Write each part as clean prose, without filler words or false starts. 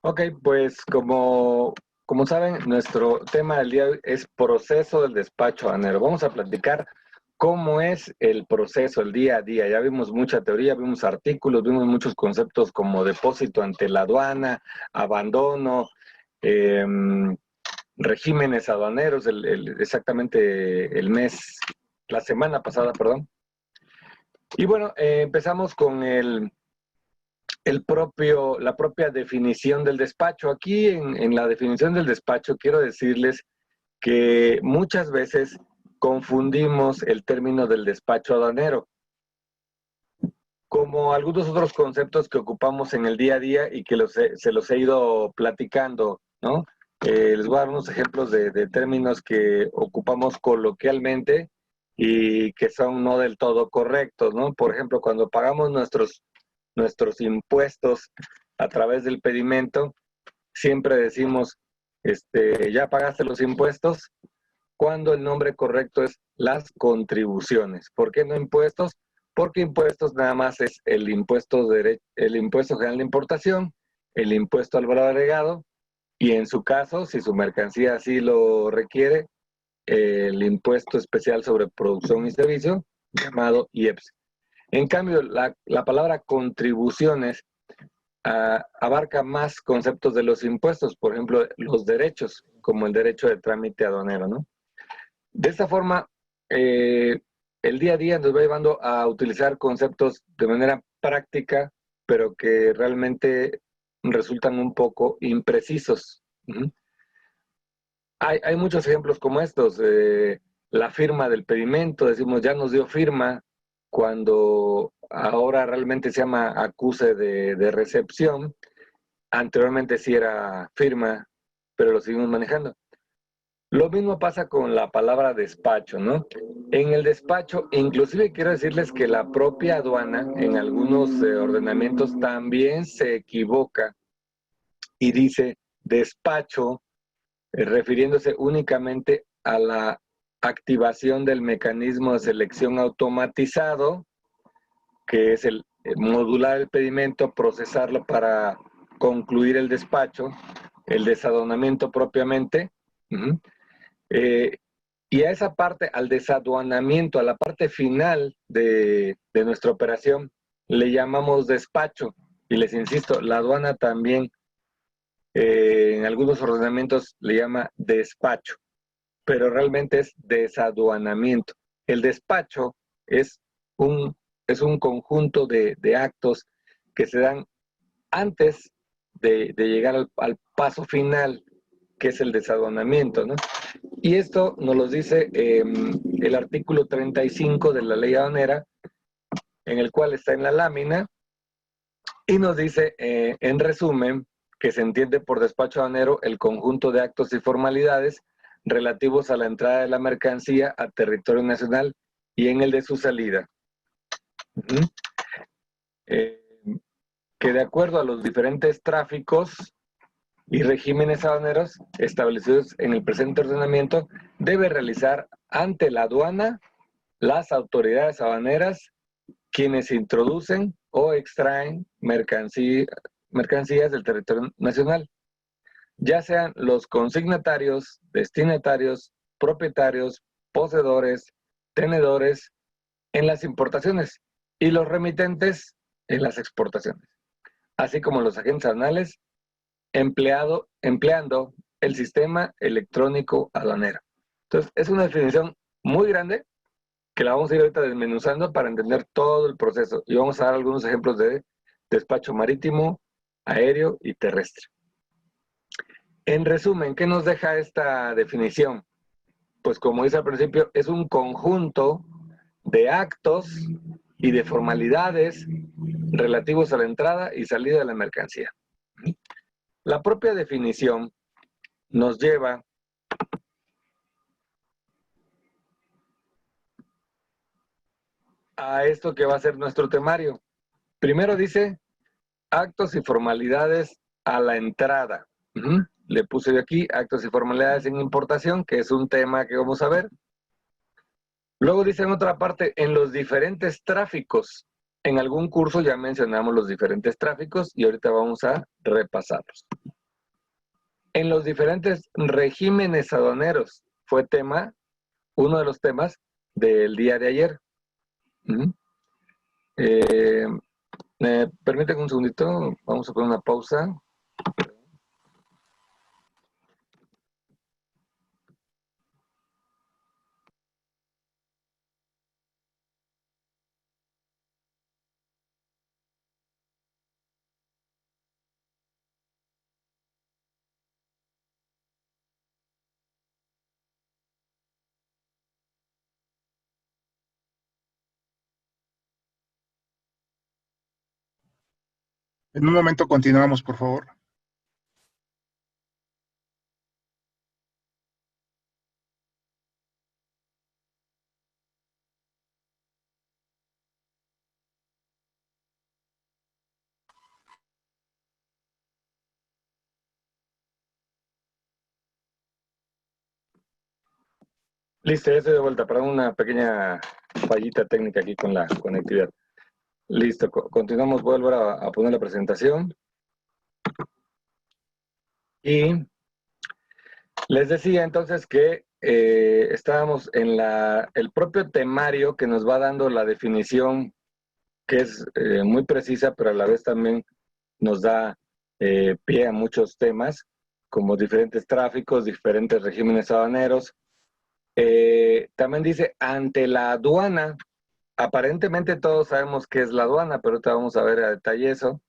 Ok, pues como saben, nuestro tema del día de hoy es proceso del despacho aduanero. Vamos a platicar cómo es el proceso, el día a día. Ya vimos mucha teoría, vimos artículos, vimos muchos conceptos como depósito ante la aduana, abandono, eh, regímenes aduaneros, exactamente el mes, la semana pasada, perdón. Y bueno, empezamos con la propia definición del despacho. Aquí en la definición del despacho quiero decirles que muchas veces confundimos el término del despacho aduanero como algunos otros conceptos que ocupamos en el día a día y que se los he ido platicando, ¿no? Les voy a dar unos ejemplos de términos que ocupamos coloquialmente y que son no del todo correctos, ¿no? Por ejemplo, cuando pagamos nuestros impuestos a través del pedimento, siempre decimos, ¿ya pagaste los impuestos? Cuando el nombre correcto es las contribuciones. ¿Por qué no impuestos? Porque impuestos nada más es el impuesto general de importación, el impuesto al valor agregado y en su caso, si su mercancía así lo requiere, el impuesto especial sobre producción y servicio, llamado IEPS. En cambio, la palabra contribuciones abarca más conceptos de los impuestos, por ejemplo, los derechos, como el derecho de trámite aduanero, ¿no? De esta forma, el día a día nos va llevando a utilizar conceptos de manera práctica, pero que realmente resultan un poco imprecisos. Hay muchos ejemplos como estos. La firma del pedimento, decimos, ya nos dio firma, cuando ahora realmente se llama acuse de recepción. Anteriormente sí era firma, pero lo seguimos manejando. Lo mismo pasa con la palabra despacho, ¿no? En el despacho, inclusive quiero decirles que la propia aduana en algunos ordenamientos también se equivoca y dice despacho, refiriéndose únicamente a la activación del mecanismo de selección automatizado, que es el modular el pedimento, procesarlo para concluir el despacho, el desaduanamiento propiamente. Eh, y a esa parte, al desaduanamiento, a la parte final de nuestra operación, le llamamos despacho. Y les insisto, la aduana también en algunos ordenamientos le llama despacho, pero realmente es desaduanamiento. El despacho es un, es un conjunto de actos que se dan antes de llegar al paso final, que es el desaduanamiento, ¿no? Y esto nos lo dice el artículo 35 de la ley aduanera, en el cual está en la lámina, y nos dice, en resumen, que se entiende por despacho aduanero el conjunto de actos y formalidades relativos a la entrada de la mercancía a territorio nacional y en el de su salida. Que de acuerdo a los diferentes tráficos y regímenes aduaneros establecidos en el presente ordenamiento, debe realizar ante la aduana las autoridades aduaneras quienes introducen o extraen mercancías del territorio nacional, ya sean los consignatarios, destinatarios, propietarios, poseedores, tenedores en las importaciones y los remitentes en las exportaciones, así como los agentes aduanales empleando el sistema electrónico aduanero. Entonces, es una definición muy grande que la vamos a ir ahorita desmenuzando para entender todo el proceso. Y vamos a dar algunos ejemplos de despacho marítimo, aéreo y terrestre. En resumen, ¿qué nos deja esta definición? Pues como dice al principio, es un conjunto de actos y de formalidades relativos a la entrada y salida de la mercancía. La propia definición nos lleva a esto que va a ser nuestro temario. Primero dice actos y formalidades a la entrada. Le puse yo aquí actos y formalidades en importación, que es un tema que vamos a ver. Luego dice en otra parte, en los diferentes tráficos. En algún curso ya mencionamos los diferentes tráficos y ahorita vamos a repasarlos. En los diferentes regímenes aduaneros fue tema, uno de los temas del día de ayer. ¿Me permiten un segundito? Vamos a poner una pausa. En un momento continuamos, por favor. Listo, ya estoy de vuelta. Para una pequeña fallita técnica aquí con la conectividad. Listo, continuamos. Voy a volver a poner la presentación. Y les decía entonces que estábamos en el propio temario que nos va dando la definición, que es muy precisa, pero a la vez también nos da pie a muchos temas, como diferentes tráficos, diferentes regímenes aduaneros. También dice, ante la aduana, aparentemente todos sabemos qué es la aduana, pero ahorita vamos a ver a detalle eso.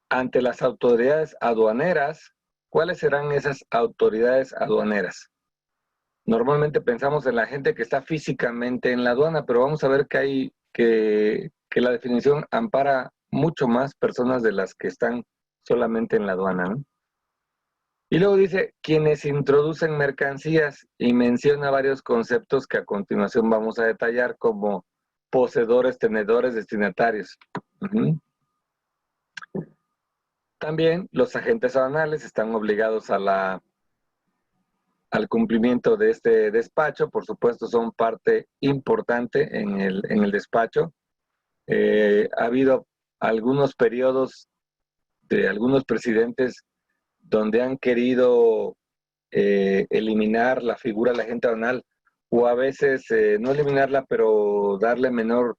Ante las autoridades aduaneras, ¿cuáles serán esas autoridades aduaneras? Normalmente pensamos en la gente que está físicamente en la aduana, pero vamos a ver que la definición ampara mucho más personas de las que están solamente en la aduana, ¿no? Y luego dice, quienes introducen mercancías, y menciona varios conceptos que a continuación vamos a detallar, como poseedores, tenedores, destinatarios. También los agentes aduanales están obligados al cumplimiento de este despacho. Por supuesto, son parte importante en el despacho. Ha habido algunos periodos de algunos presidentes donde han querido eliminar la figura del agente aduanal, o a veces no eliminarla, pero darle menor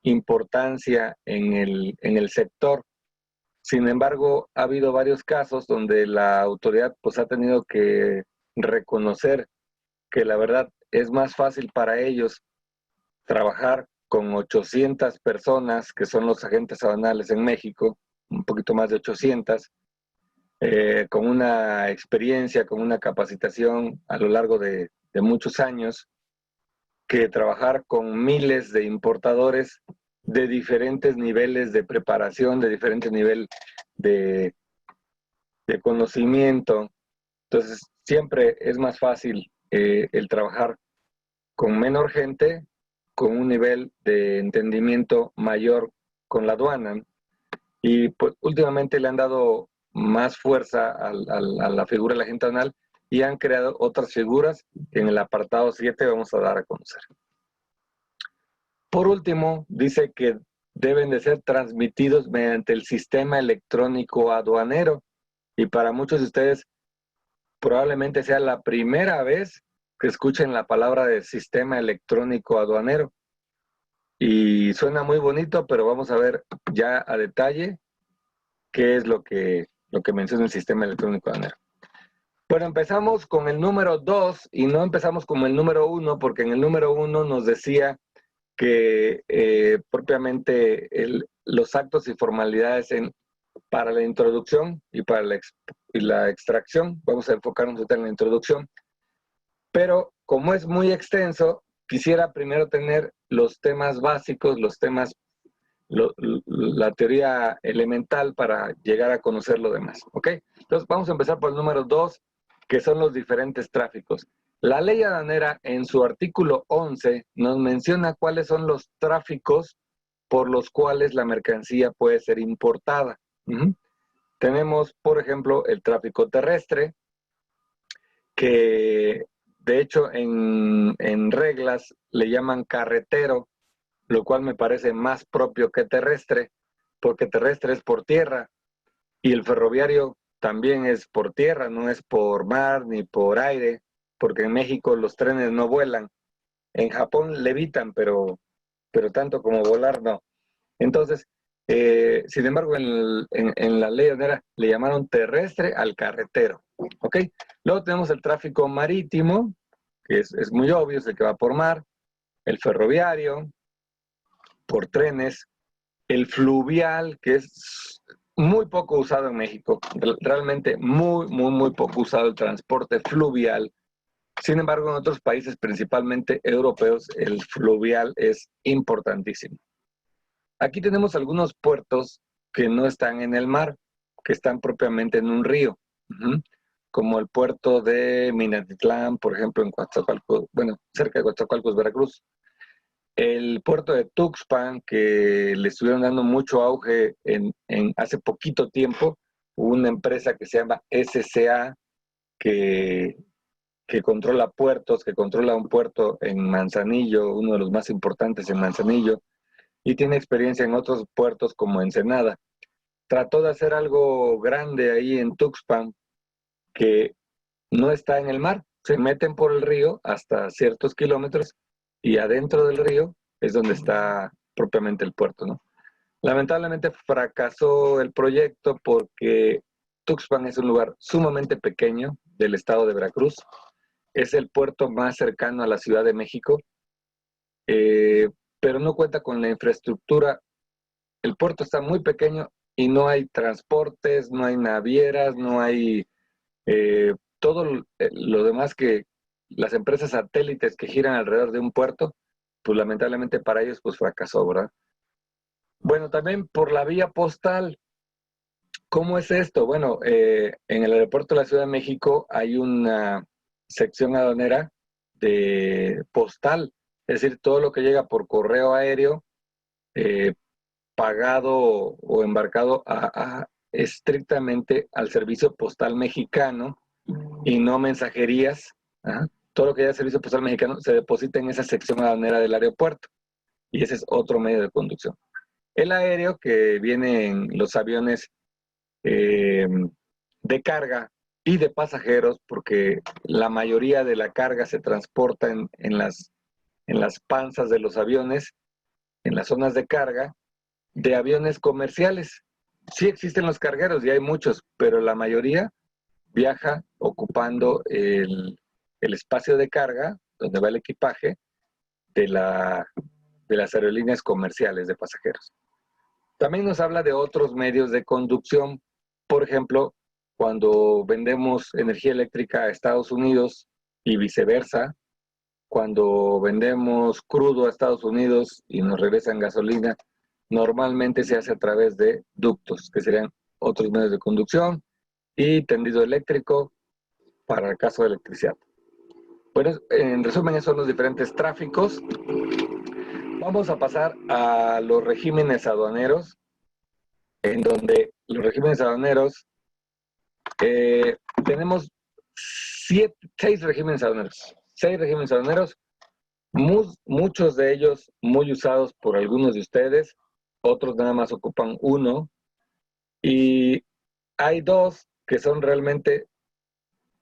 importancia en el sector. Sin embargo, ha habido varios casos donde la autoridad pues ha tenido que reconocer que la verdad es más fácil para ellos trabajar con 800 personas, que son los agentes aduanales en México, un poquito más de 800, con una experiencia, con una capacitación a lo largo de muchos años, que trabajar con miles de importadores de diferentes niveles de preparación, de diferentes niveles de conocimiento. Entonces, siempre es más fácil el trabajar con menor gente, con un nivel de entendimiento mayor con la aduana. Y pues últimamente le han dado más fuerza a la figura del agente aduanal y han creado otras figuras que en el apartado 7 vamos a dar a conocer. Por último, dice que deben de ser transmitidos mediante el sistema electrónico aduanero. Y para muchos de ustedes probablemente sea la primera vez que escuchen la palabra de sistema electrónico aduanero. Y suena muy bonito, pero vamos a ver ya a detalle qué es lo que menciona el sistema electrónico aduanero. Bueno, empezamos con el número 2 y no empezamos con el número 1, porque en el número 1 nos decía que propiamente los actos y formalidades para la introducción y para la extracción, vamos a enfocarnos en la introducción, pero como es muy extenso, quisiera primero tener los temas básicos, los temas, la teoría elemental para llegar a conocer lo demás, ¿ok? Entonces vamos a empezar por el número 2, que son los diferentes tráficos. La ley aduanera en su artículo 11 nos menciona cuáles son los tráficos por los cuales la mercancía puede ser importada. Tenemos, por ejemplo, el tráfico terrestre, que de hecho en reglas le llaman carretero, lo cual me parece más propio que terrestre, porque terrestre es por tierra y el ferroviario también es por tierra, no es por mar ni por aire, porque en México los trenes no vuelan. En Japón levitan, pero tanto como volar no. Entonces, sin embargo, en la ley aduanera le llamaron terrestre al carretero. ¿Ok? Luego tenemos el tráfico marítimo, que es muy obvio, es el que va por mar, el ferroviario, por trenes, el fluvial, que es muy poco usado en México, realmente muy poco usado el transporte fluvial. Sin embargo, en otros países, principalmente europeos, el fluvial es importantísimo. Aquí tenemos algunos puertos que no están en el mar, que están propiamente en un río, como el puerto de Minatitlán, por ejemplo, en Coatzacoalcos, bueno, cerca de Coatzacoalcos, Veracruz. El puerto de Tuxpan, que le estuvieron dando mucho auge hace poquito tiempo, una empresa que se llama SCA, que controla puertos, que controla un puerto en Manzanillo, uno de los más importantes en Manzanillo, y tiene experiencia en otros puertos como Ensenada. Trató de hacer algo grande ahí en Tuxpan, que no está en el mar, se meten por el río hasta ciertos kilómetros y adentro del río es donde está propiamente el puerto, ¿no? Lamentablemente fracasó el proyecto porque Tuxpan es un lugar sumamente pequeño del estado de Veracruz, es el puerto más cercano a la Ciudad de México, pero no cuenta con la infraestructura. El puerto está muy pequeño y no hay transportes, no hay navieras, no hay todo lo demás que las empresas satélites que giran alrededor de un puerto, pues lamentablemente para ellos pues fracasó, ¿verdad? Bueno, también por la vía postal, ¿cómo es esto? Bueno, en el aeropuerto de la Ciudad de México hay una sección aduanera de postal, es decir, todo lo que llega por correo aéreo, pagado o embarcado estrictamente al servicio postal mexicano y no mensajerías. Todo lo que llega al servicio postal mexicano se deposita en esa sección aduanera del aeropuerto y ese es otro medio de conducción. El aéreo, que viene en los aviones de carga y de pasajeros, porque la mayoría de la carga se transporta en las panzas de los aviones, en las zonas de carga, de aviones comerciales. Sí existen los cargueros y hay muchos, pero la mayoría viaja ocupando el espacio de carga, donde va el equipaje, de las aerolíneas comerciales de pasajeros. También nos habla de otros medios de conducción. Por ejemplo, cuando vendemos energía eléctrica a Estados Unidos y viceversa, cuando vendemos crudo a Estados Unidos y nos regresan gasolina, normalmente se hace a través de ductos, que serían otros medios de conducción, y tendido eléctrico para el caso de electricidad. Bueno, en resumen, esos son los diferentes tráficos. Vamos a pasar a los regímenes aduaneros, en donde los regímenes aduaneros, tenemos 6 regímenes aduaneros. 6 regímenes aduaneros, muchos de ellos muy usados por algunos de ustedes, otros nada más ocupan uno, y hay 2 que son realmente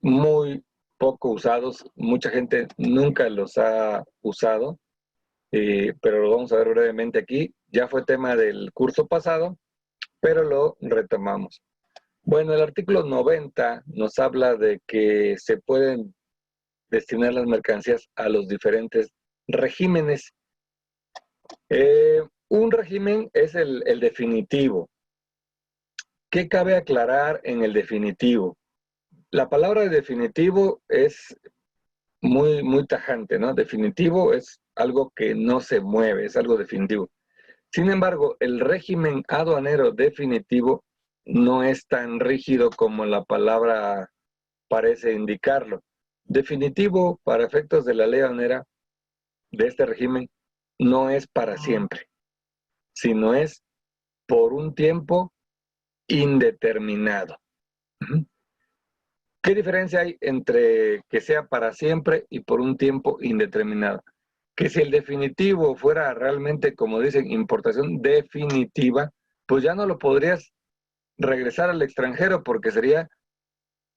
muy poco usados, mucha gente nunca los ha usado, pero lo vamos a ver brevemente aquí. Ya fue tema del curso pasado, pero lo retomamos. Bueno, el artículo 90 nos habla de que se pueden destinar las mercancías a los diferentes regímenes. Un régimen es el definitivo. ¿Qué cabe aclarar en el definitivo? La palabra de definitivo es muy tajante, ¿no? Definitivo es algo que no se mueve, es algo definitivo. Sin embargo, el régimen aduanero definitivo no es tan rígido como la palabra parece indicarlo. Definitivo, para efectos de la ley aduanera de este régimen, no es para siempre. sino es por un tiempo indeterminado. ¿Qué diferencia hay entre que sea para siempre y por un tiempo indeterminado? Que si el definitivo fuera realmente, como dicen, importación definitiva, pues ya no lo podrías regresar al extranjero porque sería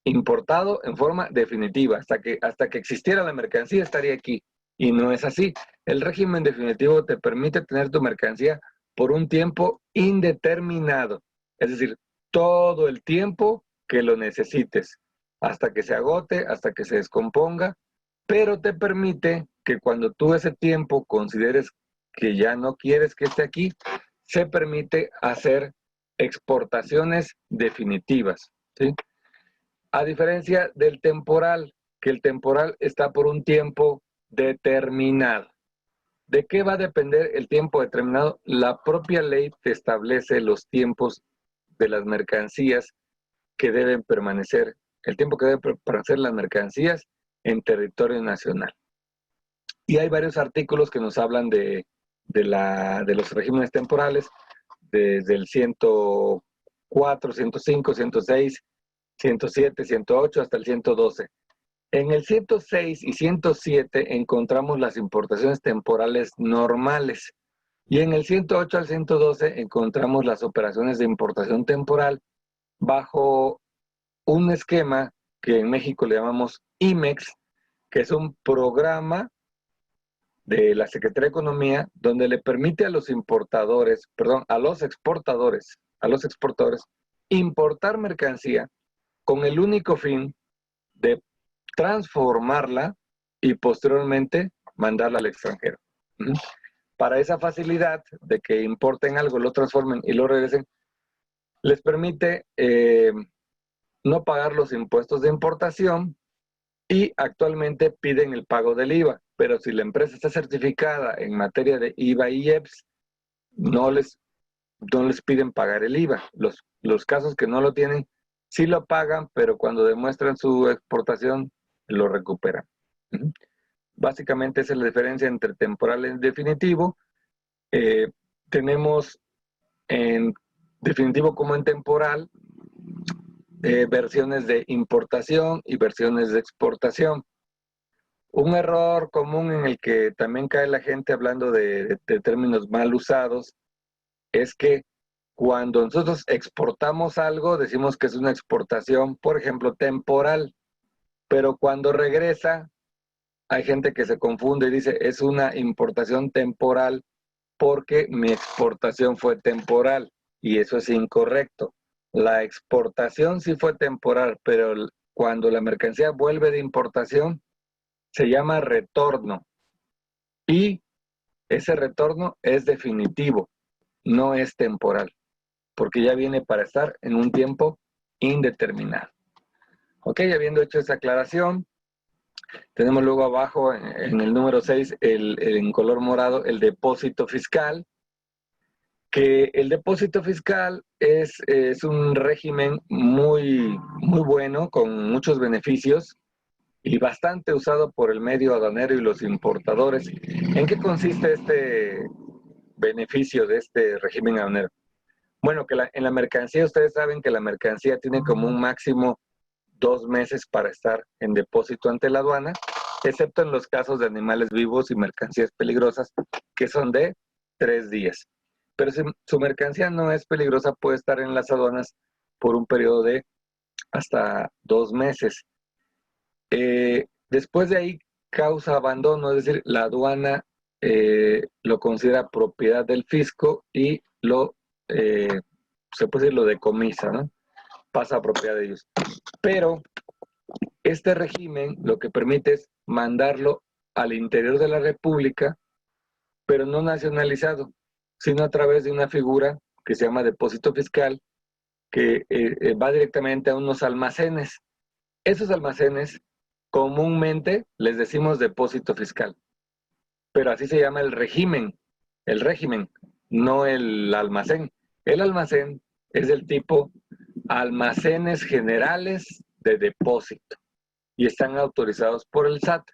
importado en forma definitiva. Hasta que existiera la mercancía estaría aquí. Y no es así. El régimen definitivo te permite tener tu mercancía por un tiempo indeterminado. Es decir, todo el tiempo que lo necesites. Hasta que se agote, hasta que se descomponga. Pero te permite que cuando tú ese tiempo consideres que ya no quieres que esté aquí, se permite hacer exportaciones definitivas, ¿sí? A diferencia del temporal, que el temporal está por un tiempo determinado. ¿De qué va a depender el tiempo determinado? La propia ley te establece los tiempos de las mercancías que deben permanecer, el tiempo que deben permanecer las mercancías en territorio nacional. Y hay varios artículos que nos hablan de los regímenes temporales, desde el 104, 105, 106, 107, 108 hasta el 112. En el 106 y 107 encontramos las importaciones temporales normales y en el 108 al 112 encontramos las operaciones de importación temporal bajo un esquema que en México le llamamos IMEX, que es un programa de la Secretaría de Economía donde le permite a los importadores, perdón, a los exportadores importar mercancía con el único fin de transformarla y posteriormente mandarla al extranjero. Para esa facilidad de que importen algo, lo transformen y lo regresen, les permite no pagar los impuestos de importación y actualmente piden el pago del IVA. Pero si la empresa está certificada en materia de IVA y IEPS, no les piden pagar el IVA. Los casos que no lo tienen, sí lo pagan, pero cuando demuestran su exportación, lo recuperan. Básicamente esa es la diferencia entre temporal y definitivo. Tenemos en definitivo como en temporal versiones de importación y versiones de exportación. Un error común en el que también cae la gente hablando de términos mal usados es que cuando nosotros exportamos algo, decimos que es una exportación, por ejemplo, temporal, pero cuando regresa, hay gente que se confunde y dice, es una importación temporal porque mi exportación fue temporal, y eso es incorrecto. La exportación sí fue temporal, pero cuando la mercancía vuelve de importación, se llama retorno, y ese retorno es definitivo, no es temporal, porque ya viene para estar en un tiempo indeterminado. Ok, habiendo hecho esa aclaración, tenemos luego abajo en el número 6, en color morado, el depósito fiscal, que el depósito fiscal es un régimen muy, muy bueno, con muchos beneficios y bastante usado por el medio aduanero y los importadores. ¿En qué consiste este beneficio de este régimen aduanero? Bueno, que en la mercancía, ustedes saben que la mercancía tiene como un máximo 2 meses para estar en depósito ante la aduana, excepto en los casos de animales vivos y mercancías peligrosas, que son de 3 días. Pero si su mercancía no es peligrosa, puede estar en las aduanas por un periodo de hasta 2 meses. Después de ahí causa abandono, es decir, la aduana lo considera propiedad del fisco y se puede decir, lo decomisa, ¿no? Pasa a propiedad de ellos. Pero este régimen lo que permite es mandarlo al interior de la República, pero no nacionalizado, sino a través de una figura que se llama depósito fiscal, que va directamente a unos almacenes. Esos almacenes comúnmente les decimos depósito fiscal, pero así se llama el régimen, no el almacén. El almacén es del tipo almacenes generales de depósito y están autorizados por el SAT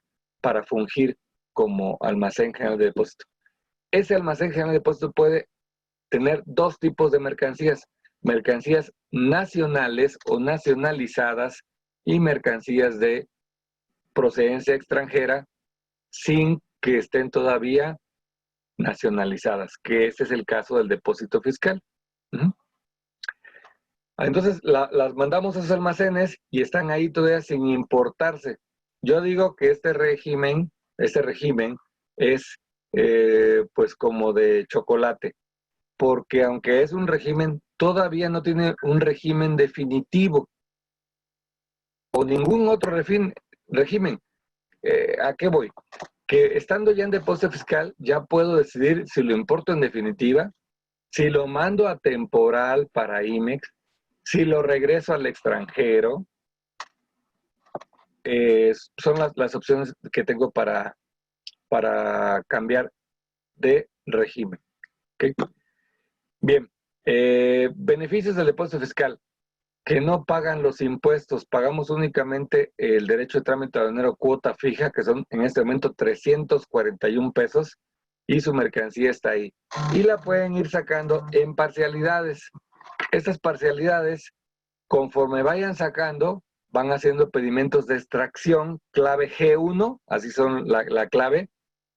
para fungir como almacén general de depósito. Ese almacén general de depósito puede tener dos tipos de mercancías: mercancías nacionales o nacionalizadas y mercancías de procedencia extranjera sin que estén todavía nacionalizadas, que ese es el caso del depósito fiscal. Entonces las mandamos a esos almacenes y están ahí todavía sin importarse. Yo digo que este régimen es pues como de chocolate, porque aunque es un régimen, todavía no tiene un régimen definitivo o ningún otro régimen. ¿A qué voy? Que estando ya en depósito fiscal, ya puedo decidir si lo importo en definitiva, si lo mando a temporal para IMEX, si lo regreso al extranjero. Son las opciones que tengo para cambiar de régimen. ¿Okay? Bien, beneficios del depósito fiscal, que no pagan los impuestos, pagamos únicamente el derecho de trámite aduanero cuota fija, que son en este momento 341 pesos, y su mercancía está ahí. Y la pueden ir sacando en parcialidades. Estas parcialidades, conforme vayan sacando, van haciendo pedimentos de extracción, clave G1, así son la clave.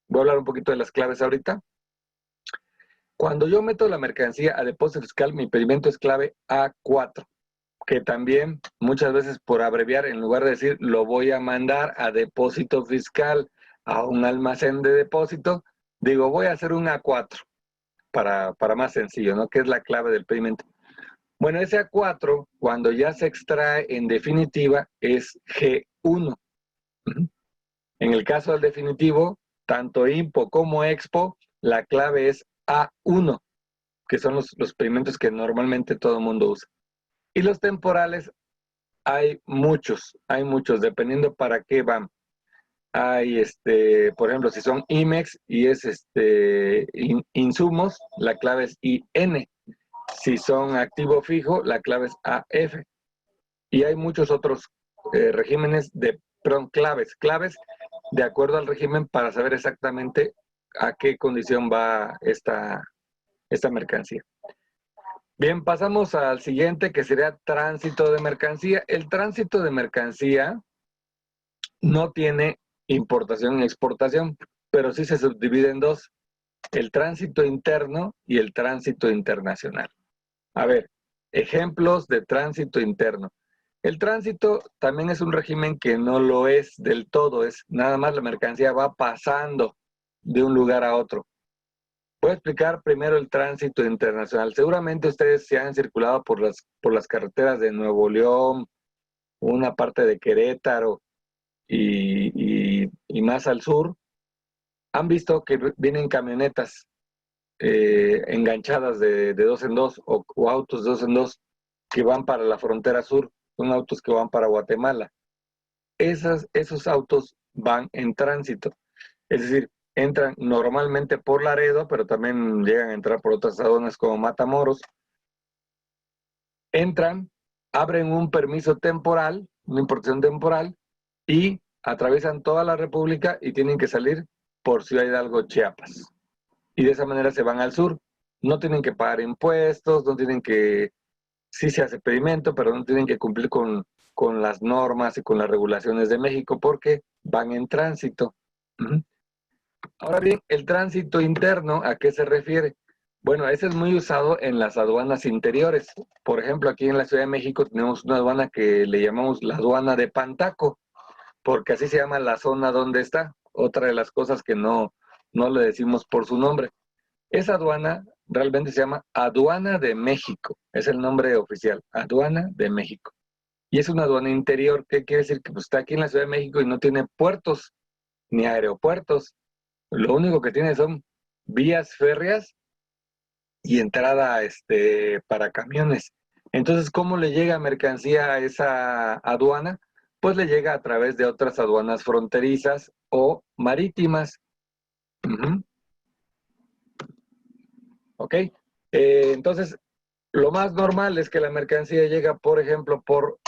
Voy a hablar un poquito de las claves ahorita. Cuando yo meto la mercancía a depósito fiscal, mi pedimento es clave A4, que también muchas veces por abreviar, en lugar de decir lo voy a mandar a depósito fiscal a un almacén de depósito, digo voy a hacer un A4 para más sencillo, ¿no? Que es la clave del pedimento. Bueno, ese A4, cuando ya se extrae en definitiva, es G1. En el caso del definitivo, tanto IMPO como EXPO, la clave es A1, que son los pedimentos que normalmente todo el mundo usa. Y los temporales, hay muchos, dependiendo para qué van. Hay, por ejemplo, si son IMEX y es insumos, la clave es IN. Si son activo fijo, la clave es AF. Y hay muchos otros regímenes claves de acuerdo al régimen para saber exactamente a qué condición va esta mercancía. Bien, pasamos al siguiente, que sería tránsito de mercancía. El tránsito de mercancía no tiene importación y exportación, pero sí se subdivide en dos: el tránsito interno y el tránsito internacional. A ver, ejemplos de tránsito interno. El tránsito también es un régimen que no lo es del todo, es nada más la mercancía va pasando de un lugar a otro. Voy a explicar primero el tránsito internacional. Seguramente ustedes se han circulado por las carreteras de Nuevo León, una parte de Querétaro y más al sur. Han visto que vienen camionetas enganchadas de dos en dos o autos de dos en dos que van para la frontera sur. Son autos que van para Guatemala. Esos autos van en tránsito. Es decir, entran normalmente por Laredo, pero también llegan a entrar por otras aduanas como Matamoros. Entran, abren un permiso temporal, una importación temporal, y atraviesan toda la República y tienen que salir por Ciudad Hidalgo, Chiapas. Y de esa manera se van al sur. No tienen que pagar impuestos, no tienen que... Sí se hace pedimento, pero no tienen que cumplir con las normas y con las regulaciones de México porque van en tránsito. Ahora bien, el tránsito interno, ¿a qué se refiere? Bueno, ese es muy usado en las aduanas interiores. Por ejemplo, aquí en la Ciudad de México tenemos una aduana que le llamamos la aduana de Pantaco, porque así se llama la zona donde está. Otra de las cosas que no le decimos por su nombre. Esa aduana realmente se llama Aduana de México. Es el nombre oficial, Aduana de México. Y es una aduana interior. ¿Qué quiere decir? Que pues, está aquí en la Ciudad de México y no tiene puertos ni aeropuertos. Lo único que tiene son vías férreas y entrada para camiones. Entonces, ¿cómo le llega mercancía a esa aduana? Pues le llega a través de otras aduanas fronterizas o marítimas. ¿Ok? Entonces, lo más normal es que la mercancía llega, por ejemplo, por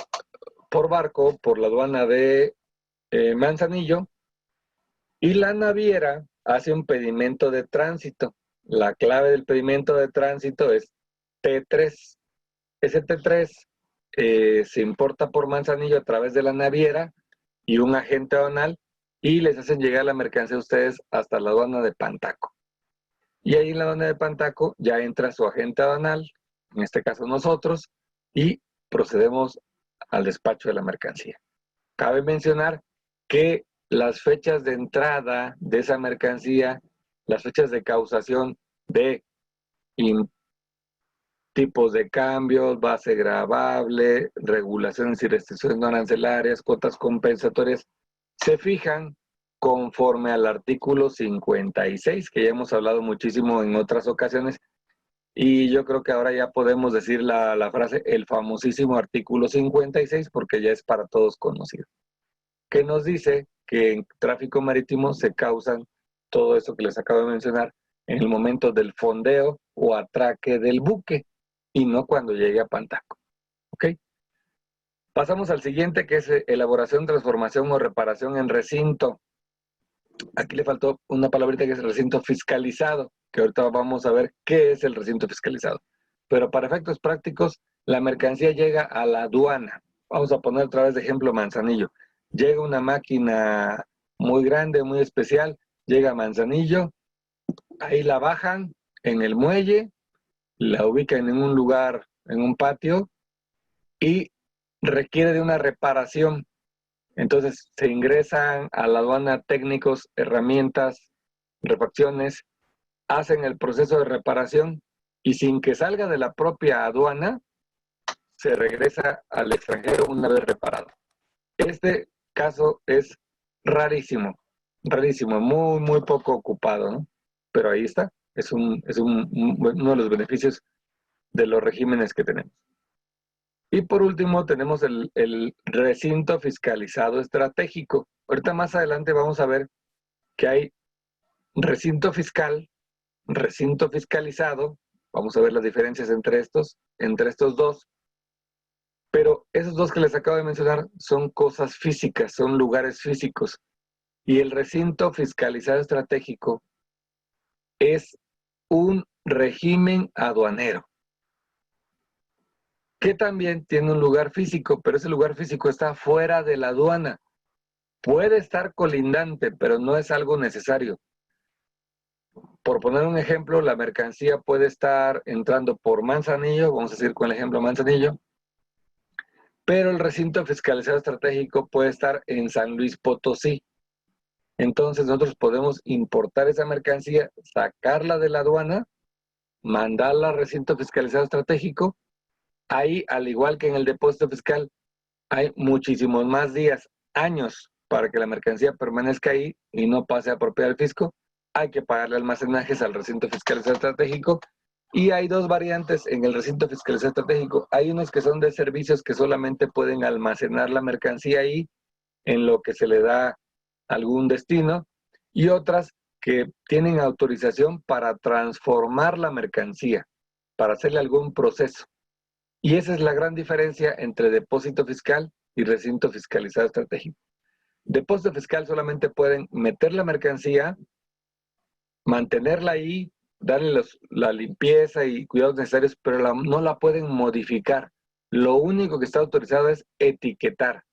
barco, por la aduana de Manzanillo, y la naviera hace un pedimento de tránsito. la clave del pedimento de tránsito es T3. Ese T3 se importa por Manzanillo a través de la naviera y un agente aduanal y les hacen llegar la mercancía a ustedes hasta la aduana de Pantaco. Y ahí en la aduana de Pantaco ya entra su agente aduanal, en este caso nosotros, y procedemos al despacho de la mercancía. Cabe mencionar que las fechas de entrada de esa mercancía, las fechas de causación de tipos de cambios, base gravable, regulaciones y restricciones no arancelarias, cuotas compensatorias, se fijan conforme al artículo 56, que ya hemos hablado muchísimo en otras ocasiones, y yo creo que ahora ya podemos decir la frase, el famosísimo artículo 56, porque ya es para todos conocido, que nos dice que en tráfico marítimo se causan todo eso que les acabo de mencionar en el momento del fondeo o atraque del buque y no cuando llegue a Pantaco. ¿Ok? Pasamos al siguiente, que es elaboración, transformación o reparación en recinto. Aquí le faltó una palabrita que es recinto fiscalizado, que ahorita vamos a ver qué es el recinto fiscalizado. Pero para efectos prácticos, la mercancía llega a la aduana. Vamos a poner otra vez de ejemplo Manzanillo. Llega una máquina muy grande, muy especial, llega a Manzanillo, ahí la bajan en el muelle, la ubican en un lugar, en un patio, y requiere de una reparación. Entonces se ingresan a la aduana técnicos, herramientas, refacciones, hacen el proceso de reparación y sin que salga de la propia aduana, se regresa al extranjero una vez reparado. Este caso es rarísimo, rarísimo, muy, muy poco ocupado, ¿no? Pero ahí está, es uno de los beneficios de los regímenes que tenemos. Y por último tenemos el recinto fiscalizado estratégico. Ahorita más adelante vamos a ver que hay recinto fiscal, recinto fiscalizado, vamos a ver las diferencias entre estos dos, pero esos dos que les acabo de mencionar son cosas físicas, son lugares físicos. Y el recinto fiscalizado estratégico es un régimen aduanero, que también tiene un lugar físico, pero ese lugar físico está fuera de la aduana. Puede estar colindante, pero no es algo necesario. Por poner un ejemplo, la mercancía puede estar entrando por Manzanillo, vamos a decir con el ejemplo Manzanillo, pero el recinto fiscalizado estratégico puede estar en San Luis Potosí. Entonces nosotros podemos importar esa mercancía, sacarla de la aduana, mandarla al recinto fiscalizado estratégico. Ahí, al igual que en el depósito fiscal, hay muchísimos más días, años, para que la mercancía permanezca ahí y no pase a propiedad del fisco. Hay que pagarle almacenajes al recinto fiscalizado estratégico. Y hay dos variantes en el recinto fiscalizado estratégico. Hay unos que son de servicios que solamente pueden almacenar la mercancía ahí en lo que se le da algún destino, y otras que tienen autorización para transformar la mercancía, para hacerle algún proceso. Y esa es la gran diferencia entre depósito fiscal y recinto fiscalizado estratégico. Depósito fiscal solamente pueden meter la mercancía, mantenerla ahí, darle la limpieza y cuidados necesarios, pero no la pueden modificar. Lo único que está autorizado es etiquetar.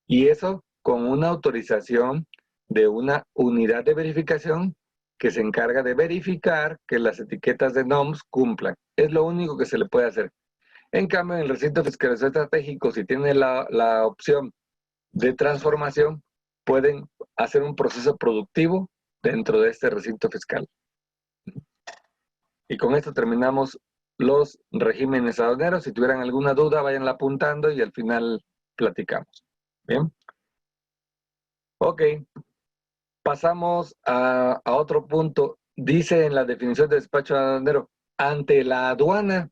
Y eso con una autorización de una unidad de verificación que se encarga de verificar que las etiquetas de NOMS cumplan. Es lo único que se le puede hacer. En cambio, en el recinto fiscalizado estratégico, si tiene la opción de transformación, pueden hacer un proceso productivo dentro de este recinto fiscal. Y con esto terminamos los regímenes aduaneros. Si tuvieran alguna duda, vayanla apuntando y al final platicamos. Bien. Ok. Pasamos a otro punto. Dice en la definición de despacho aduanero, ante la aduana.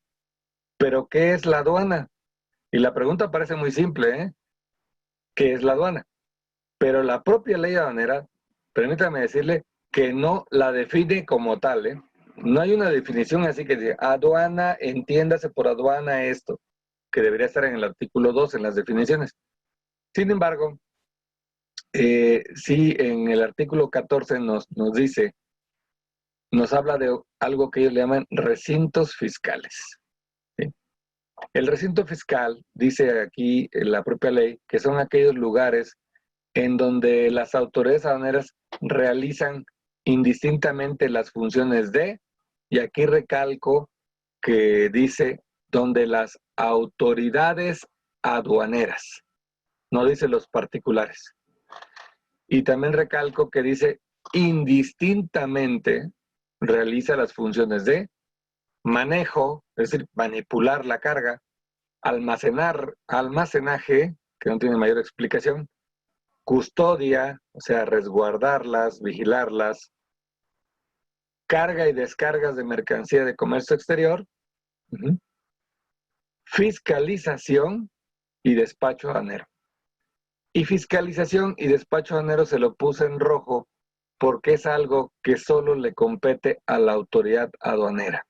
¿Pero qué es la aduana? Y la pregunta parece muy simple, ¿eh? ¿Qué es la aduana? Pero la propia ley aduanera, permítame decirle que no la define como tal, ¿eh? No hay una definición así que diga, aduana, entiéndase por aduana esto, que debería estar en el artículo 2, en las definiciones. Sin embargo, sí, en el artículo 14 nos dice, nos habla de algo que ellos le llaman recintos fiscales. ¿Sí? El recinto fiscal, dice aquí en la propia ley, que son aquellos lugares en donde las autoridades aduaneras realizan indistintamente las funciones de, y aquí recalco que dice, donde las autoridades aduaneras, no dice los particulares. Y también recalco que dice, indistintamente realiza las funciones de manejo, es decir, manipular la carga, almacenaje, que no tiene mayor explicación, custodia, o sea, resguardarlas, vigilarlas, carga y descargas de mercancía de comercio exterior, fiscalización y despacho aduanero. Y fiscalización y despacho aduanero se lo puse en rojo porque es algo que solo le compete a la autoridad aduanera.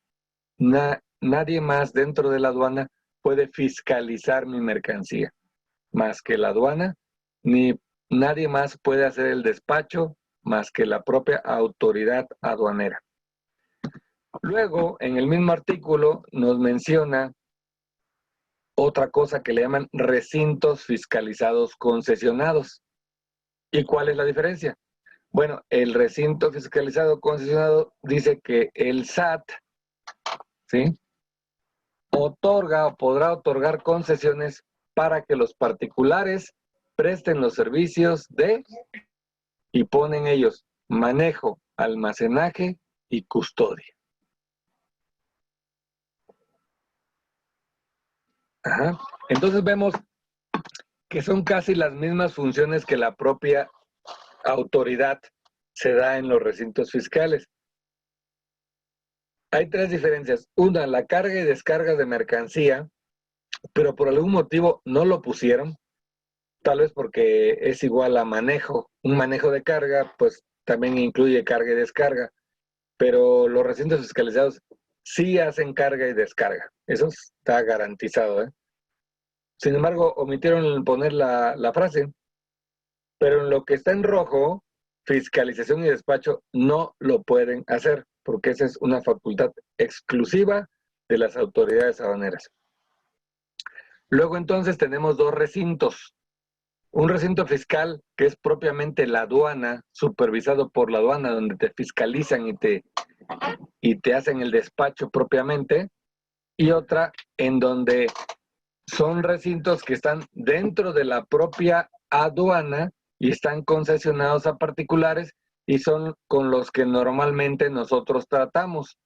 Nadie más dentro de la aduana puede fiscalizar mi mercancía, más que la aduana, ni nadie más puede hacer el despacho más que la propia autoridad aduanera. Luego, en el mismo artículo nos menciona otra cosa que le llaman recintos fiscalizados concesionados. ¿Y cuál es la diferencia? Bueno, el recinto fiscalizado concesionado dice que el SAT, ¿sí?, otorga o podrá otorgar concesiones para que los particulares presten los servicios de, y ponen ellos, manejo, almacenaje y custodia. Ajá. Entonces vemos que son casi las mismas funciones que la propia autoridad se da en los recintos fiscales. Hay tres diferencias. Una, la carga y descarga de mercancía, pero por algún motivo no lo pusieron, tal vez porque es igual a manejo. Un manejo de carga, pues también incluye carga y descarga, pero los recintos fiscalizados sí hacen carga y descarga. Eso está garantizado, ¿eh? Sin embargo, omitieron poner la frase, pero en lo que está en rojo, fiscalización y despacho no lo pueden hacer, porque esa es una facultad exclusiva de las autoridades aduaneras. Luego entonces tenemos dos recintos. Un recinto fiscal, que es propiamente la aduana, supervisado por la aduana, donde te fiscalizan y te hacen el despacho propiamente, y otra en donde son recintos que están dentro de la propia aduana y están concesionados a particulares y son con los que normalmente nosotros tratamos,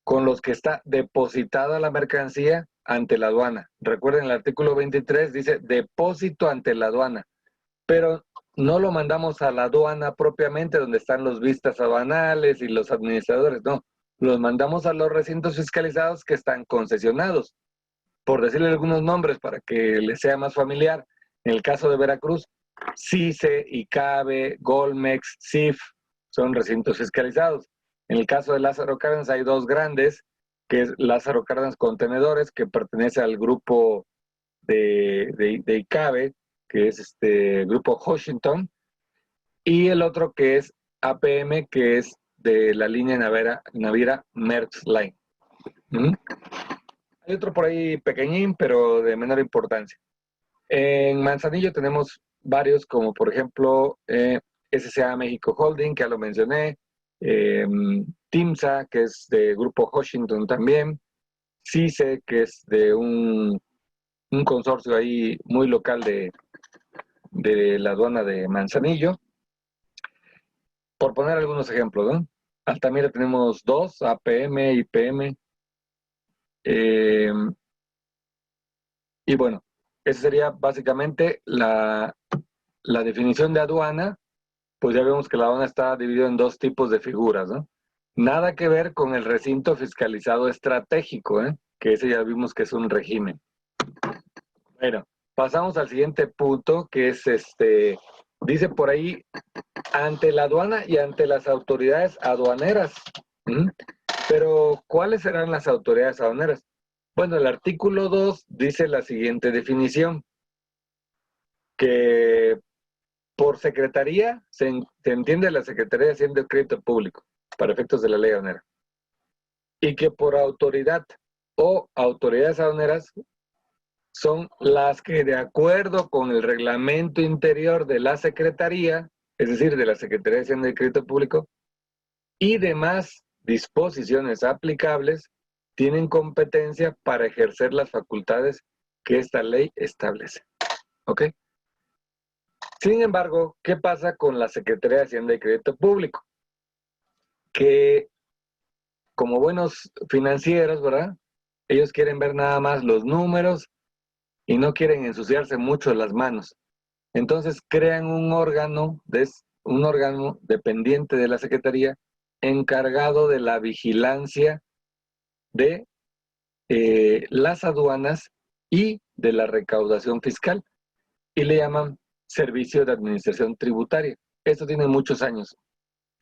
con los que está depositada la mercancía ante la aduana. Recuerden, el artículo 23 dice depósito ante la aduana, pero no lo mandamos a la aduana propiamente, donde están los vistas aduanales y los administradores, no. Los mandamos a los recintos fiscalizados que están concesionados. Por decirle algunos nombres para que les sea más familiar, en el caso de Veracruz, CICE, ICABE, Golmex, CIF, son recintos fiscalizados. En el caso de Lázaro Cárdenas hay dos grandes, que es Lázaro Cárdenas Contenedores, que pertenece al grupo de ICABE, que es grupo Washington, y el otro que es APM, que es de la línea naviera Maersk Line. Hay otro por ahí pequeñín, pero de menor importancia. En Manzanillo tenemos varios, como por ejemplo SCA México Holding, que ya lo mencioné, TIMSA, que es de Grupo Washington también, CICE, que es de un consorcio ahí muy local de la aduana de Manzanillo, por poner algunos ejemplos, ¿no? Altamira tenemos dos, APM, IPM, y bueno, esa sería básicamente la definición de aduana. Pues ya vemos que la aduana está dividida en dos tipos de figuras, ¿no? Nada que ver con el recinto fiscalizado estratégico, que ese ya vimos que es un régimen. Bueno, pasamos al siguiente punto, que es dice por ahí, ante la aduana y ante las autoridades aduaneras. Pero, ¿cuáles serán las autoridades aduaneras? Bueno, el artículo 2 dice la siguiente definición, que por secretaría se entiende la Secretaría de Hacienda y Crédito Público. para efectos de la ley aduanera. Y que por autoridad o autoridades aduaneras son las que, de acuerdo con el reglamento interior de la Secretaría, es decir, de la Secretaría de Hacienda y Crédito Público, y demás disposiciones aplicables, tienen competencia para ejercer las facultades que esta ley establece. ¿Ok? Sin embargo, ¿qué pasa con la Secretaría de Hacienda y Crédito Público? Que como buenos financieros, ¿verdad? Ellos quieren ver nada más los números y no quieren ensuciarse mucho las manos. Entonces crean un órgano dependiente de la Secretaría encargado de la vigilancia de las aduanas y de la recaudación fiscal, y le llaman Servicio de Administración Tributaria. Esto tiene muchos años.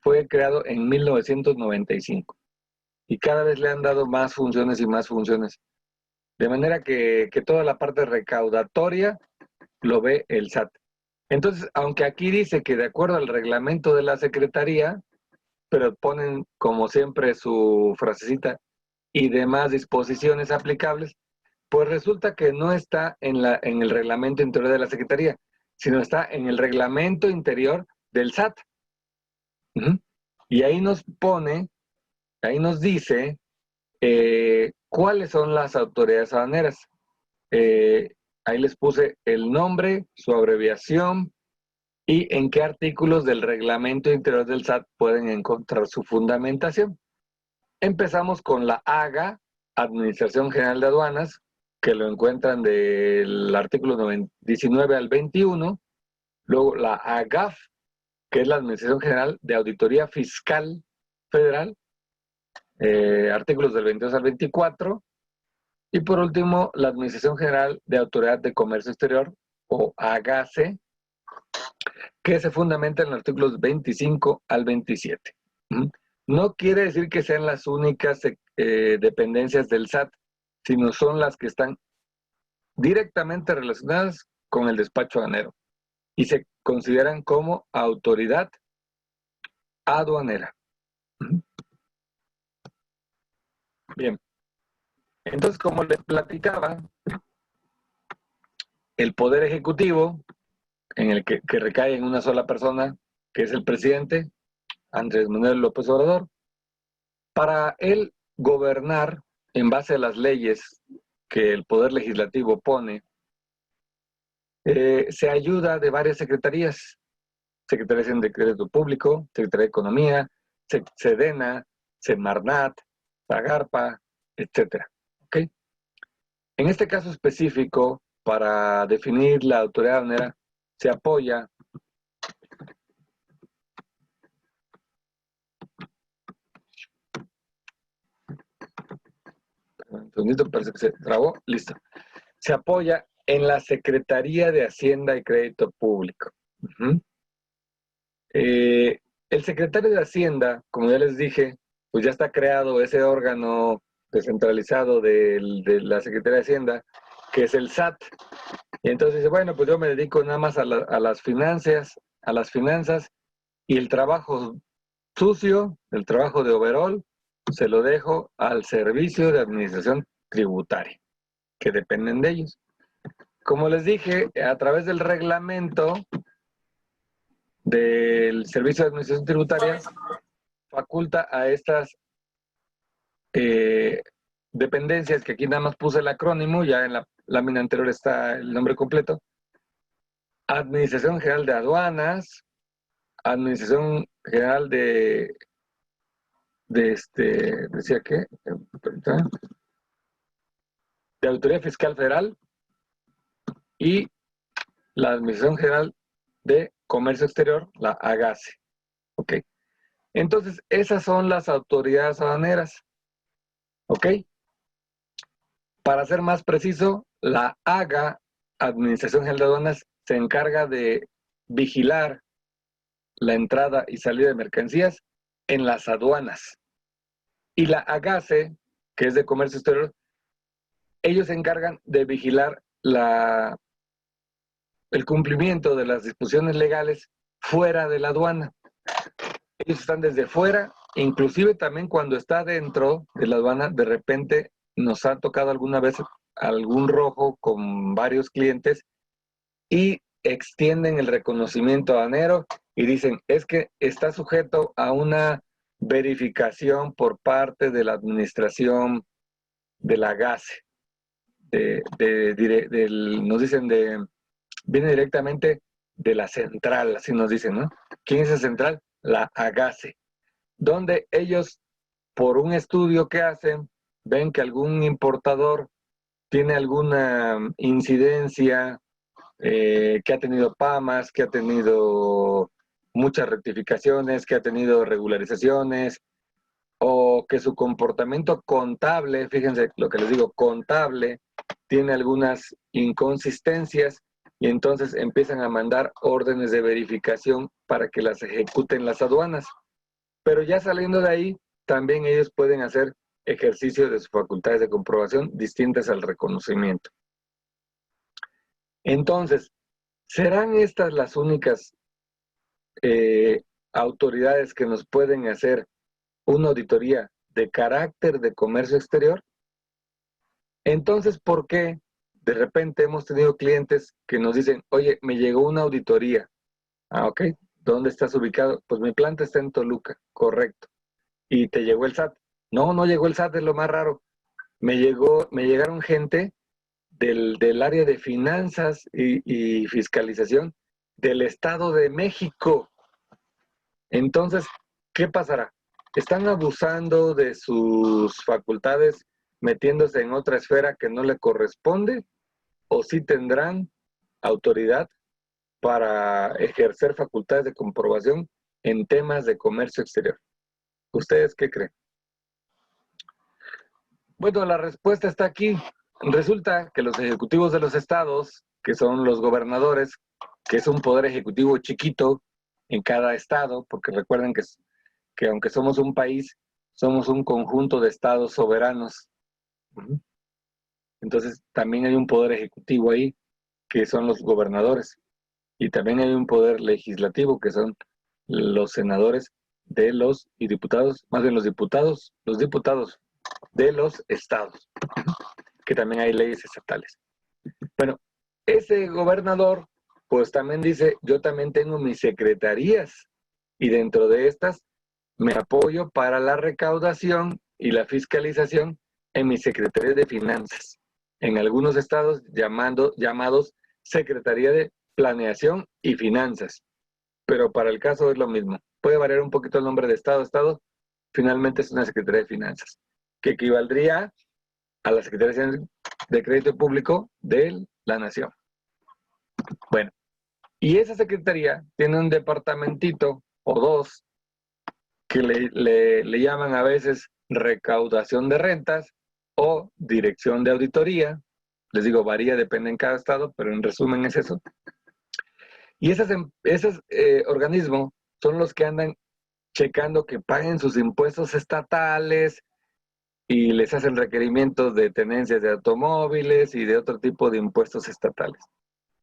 Fue creado en 1995 y cada vez le han dado más funciones y más funciones. De manera que toda la parte recaudatoria lo ve el SAT. Entonces, aunque aquí dice que de acuerdo al reglamento de la Secretaría, pero ponen como siempre su frasecita y demás disposiciones aplicables, pues resulta que no está en el reglamento interior de la Secretaría, sino está en el reglamento interior del SAT. Y ahí nos dice cuáles son las autoridades aduaneras. Ahí les puse el nombre, su abreviación y en qué artículos del reglamento interior del SAT pueden encontrar su fundamentación. Empezamos con la AGA, Administración General de Aduanas, que lo encuentran del artículo 19 al 21. Luego la AGAF, que es la Administración General de Auditoría Fiscal Federal, artículos del 22 al 24. Y por último, la Administración General de Autoridad de Comercio Exterior, o AGACE, que se fundamenta en los artículos 25 al 27. No quiere decir que sean las únicas dependencias del SAT, sino son las que están directamente relacionadas con el despacho aduanero y se consideran como autoridad aduanera. Bien, entonces como les platicaba, el Poder Ejecutivo, en el que recae en una sola persona, que es el presidente, Andrés Manuel López Obrador, para él gobernar en base a las leyes que el Poder Legislativo pone, se ayuda de varias secretarías: Secretaría de Crédito Público, Secretaría de Economía, Sedena, Semarnat, Zagarpa, etc. ¿Okay? En este caso específico, para definir la autoridad aduanera, se apoya un segundito, parece que se trabó, listo. Se apoya en la Secretaría de Hacienda y Crédito Público. El secretario de Hacienda, como ya les dije, pues ya está creado ese órgano descentralizado de la Secretaría de Hacienda, que es el SAT. Y entonces dice, bueno, pues yo me dedico nada más a las finanzas, y el trabajo sucio, el trabajo de overall, se lo dejo al Servicio de Administración Tributaria, que dependen de ellos. Como les dije, a través del reglamento del Servicio de Administración Tributaria, faculta a estas dependencias, que aquí nada más puse el acrónimo, ya en la lámina anterior está el nombre completo: Administración General de Aduanas, Administración General decía que, de Autoridad Fiscal Federal, y la Administración General de Comercio Exterior, la AGACE. ¿Ok? Entonces, esas son las autoridades aduaneras. ¿Ok? Para ser más preciso, la AGA, Administración General de Aduanas, se encarga de vigilar la entrada y salida de mercancías en las aduanas. Y la AGACE, que es de Comercio Exterior, ellos se encargan de vigilar el cumplimiento de las disposiciones legales fuera de la aduana. Ellos están desde fuera inclusive también cuando está dentro de la aduana, de repente nos ha tocado alguna vez algún rojo con varios clientes y extienden el reconocimiento aduanero y dicen, es que está sujeto a una verificación por parte de la administración de la GASE. Nos dicen viene directamente de la central, así nos dicen, ¿no? ¿Quién es la central? La AGASE, donde ellos, por un estudio que hacen, ven que algún importador tiene alguna incidencia, que ha tenido PAMAS, que ha tenido muchas rectificaciones, que ha tenido regularizaciones, o que su comportamiento contable, fíjense lo que les digo, contable, tiene algunas inconsistencias y entonces empiezan a mandar órdenes de verificación para que las ejecuten las aduanas. Pero ya saliendo de ahí, también ellos pueden hacer ejercicio de sus facultades de comprobación distintas al reconocimiento. Entonces, ¿serán estas las únicas autoridades que nos pueden hacer una auditoría de carácter de comercio exterior? Entonces, ¿por qué de repente hemos tenido clientes que nos dicen, oye, me llegó una auditoría? Ah, ok. ¿Dónde estás ubicado? Pues mi planta está en Toluca, correcto. ¿Y te llegó el SAT? No, no llegó el SAT, es lo más raro. Me llegaron gente del área de finanzas y fiscalización del Estado de México. Entonces, ¿qué pasará? ¿Están abusando de sus facultades metiéndose en otra esfera que no le corresponde? ¿O sí tendrán autoridad para ejercer facultades de comprobación en temas de comercio exterior? ¿Ustedes qué creen? Bueno, la respuesta está aquí. Resulta que los ejecutivos de los estados, que son los gobernadores, que es un poder ejecutivo chiquito en cada estado, porque recuerden que aunque somos un país, somos un conjunto de estados soberanos. Entonces, también hay un poder ejecutivo ahí, que son los gobernadores. Y también hay un poder legislativo, que son los senadores y diputados, más bien los diputados de los estados, que también hay leyes estatales. Bueno, ese gobernador, pues también dice, yo también tengo mis secretarías, y dentro de estas me apoyo para la recaudación y la fiscalización en mi Secretaría de Finanzas. En algunos estados llamados Secretaría de Planeación y Finanzas. Pero para el caso es lo mismo. Puede variar un poquito el nombre de estado a estado. Finalmente es una Secretaría de Finanzas, que equivaldría a la Secretaría de Crédito Público de la Nación. Bueno, y esa secretaría tiene un departamentito o dos que le llaman a veces recaudación de rentas o dirección de auditoría. Les digo, varía, depende en cada estado, pero en resumen es eso. Y esos organismos son los que andan checando que paguen sus impuestos estatales y les hacen requerimientos de tenencias de automóviles y de otro tipo de impuestos estatales.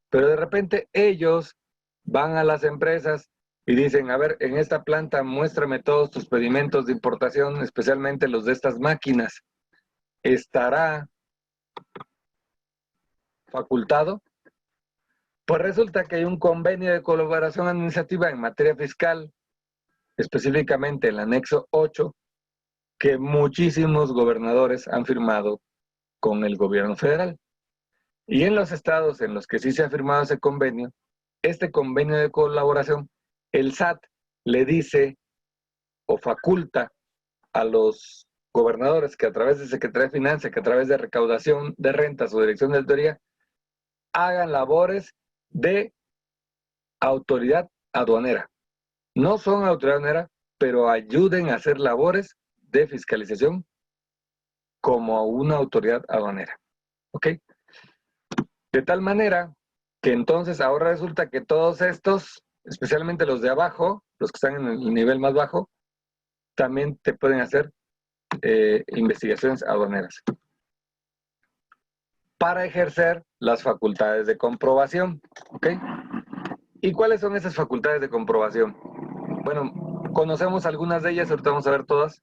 Pero de repente ellos van a las empresas y dicen, a ver, en esta planta muéstrame todos tus pedimentos de importación, especialmente los de estas máquinas. ¿Estará facultado? Pues resulta que hay un convenio de colaboración administrativa en materia fiscal, específicamente el anexo 8, que muchísimos gobernadores han firmado con el gobierno federal. Y en los estados en los que sí se ha firmado ese convenio, este convenio de colaboración, el SAT le dice o faculta a los gobernadores que a través de Secretaría de Finanzas, que a través de recaudación de rentas o dirección de auditoría, hagan labores de autoridad aduanera. No son autoridad aduanera, pero ayuden a hacer labores de fiscalización como una autoridad aduanera. ¿Ok? De tal manera que entonces ahora resulta que todos estos, especialmente los de abajo, los que están en el nivel más bajo, también te pueden hacer investigaciones aduaneras para ejercer las facultades de comprobación. ¿Ok? ¿Y cuáles son esas facultades de comprobación? Bueno, conocemos algunas de ellas, ahorita vamos a ver todas.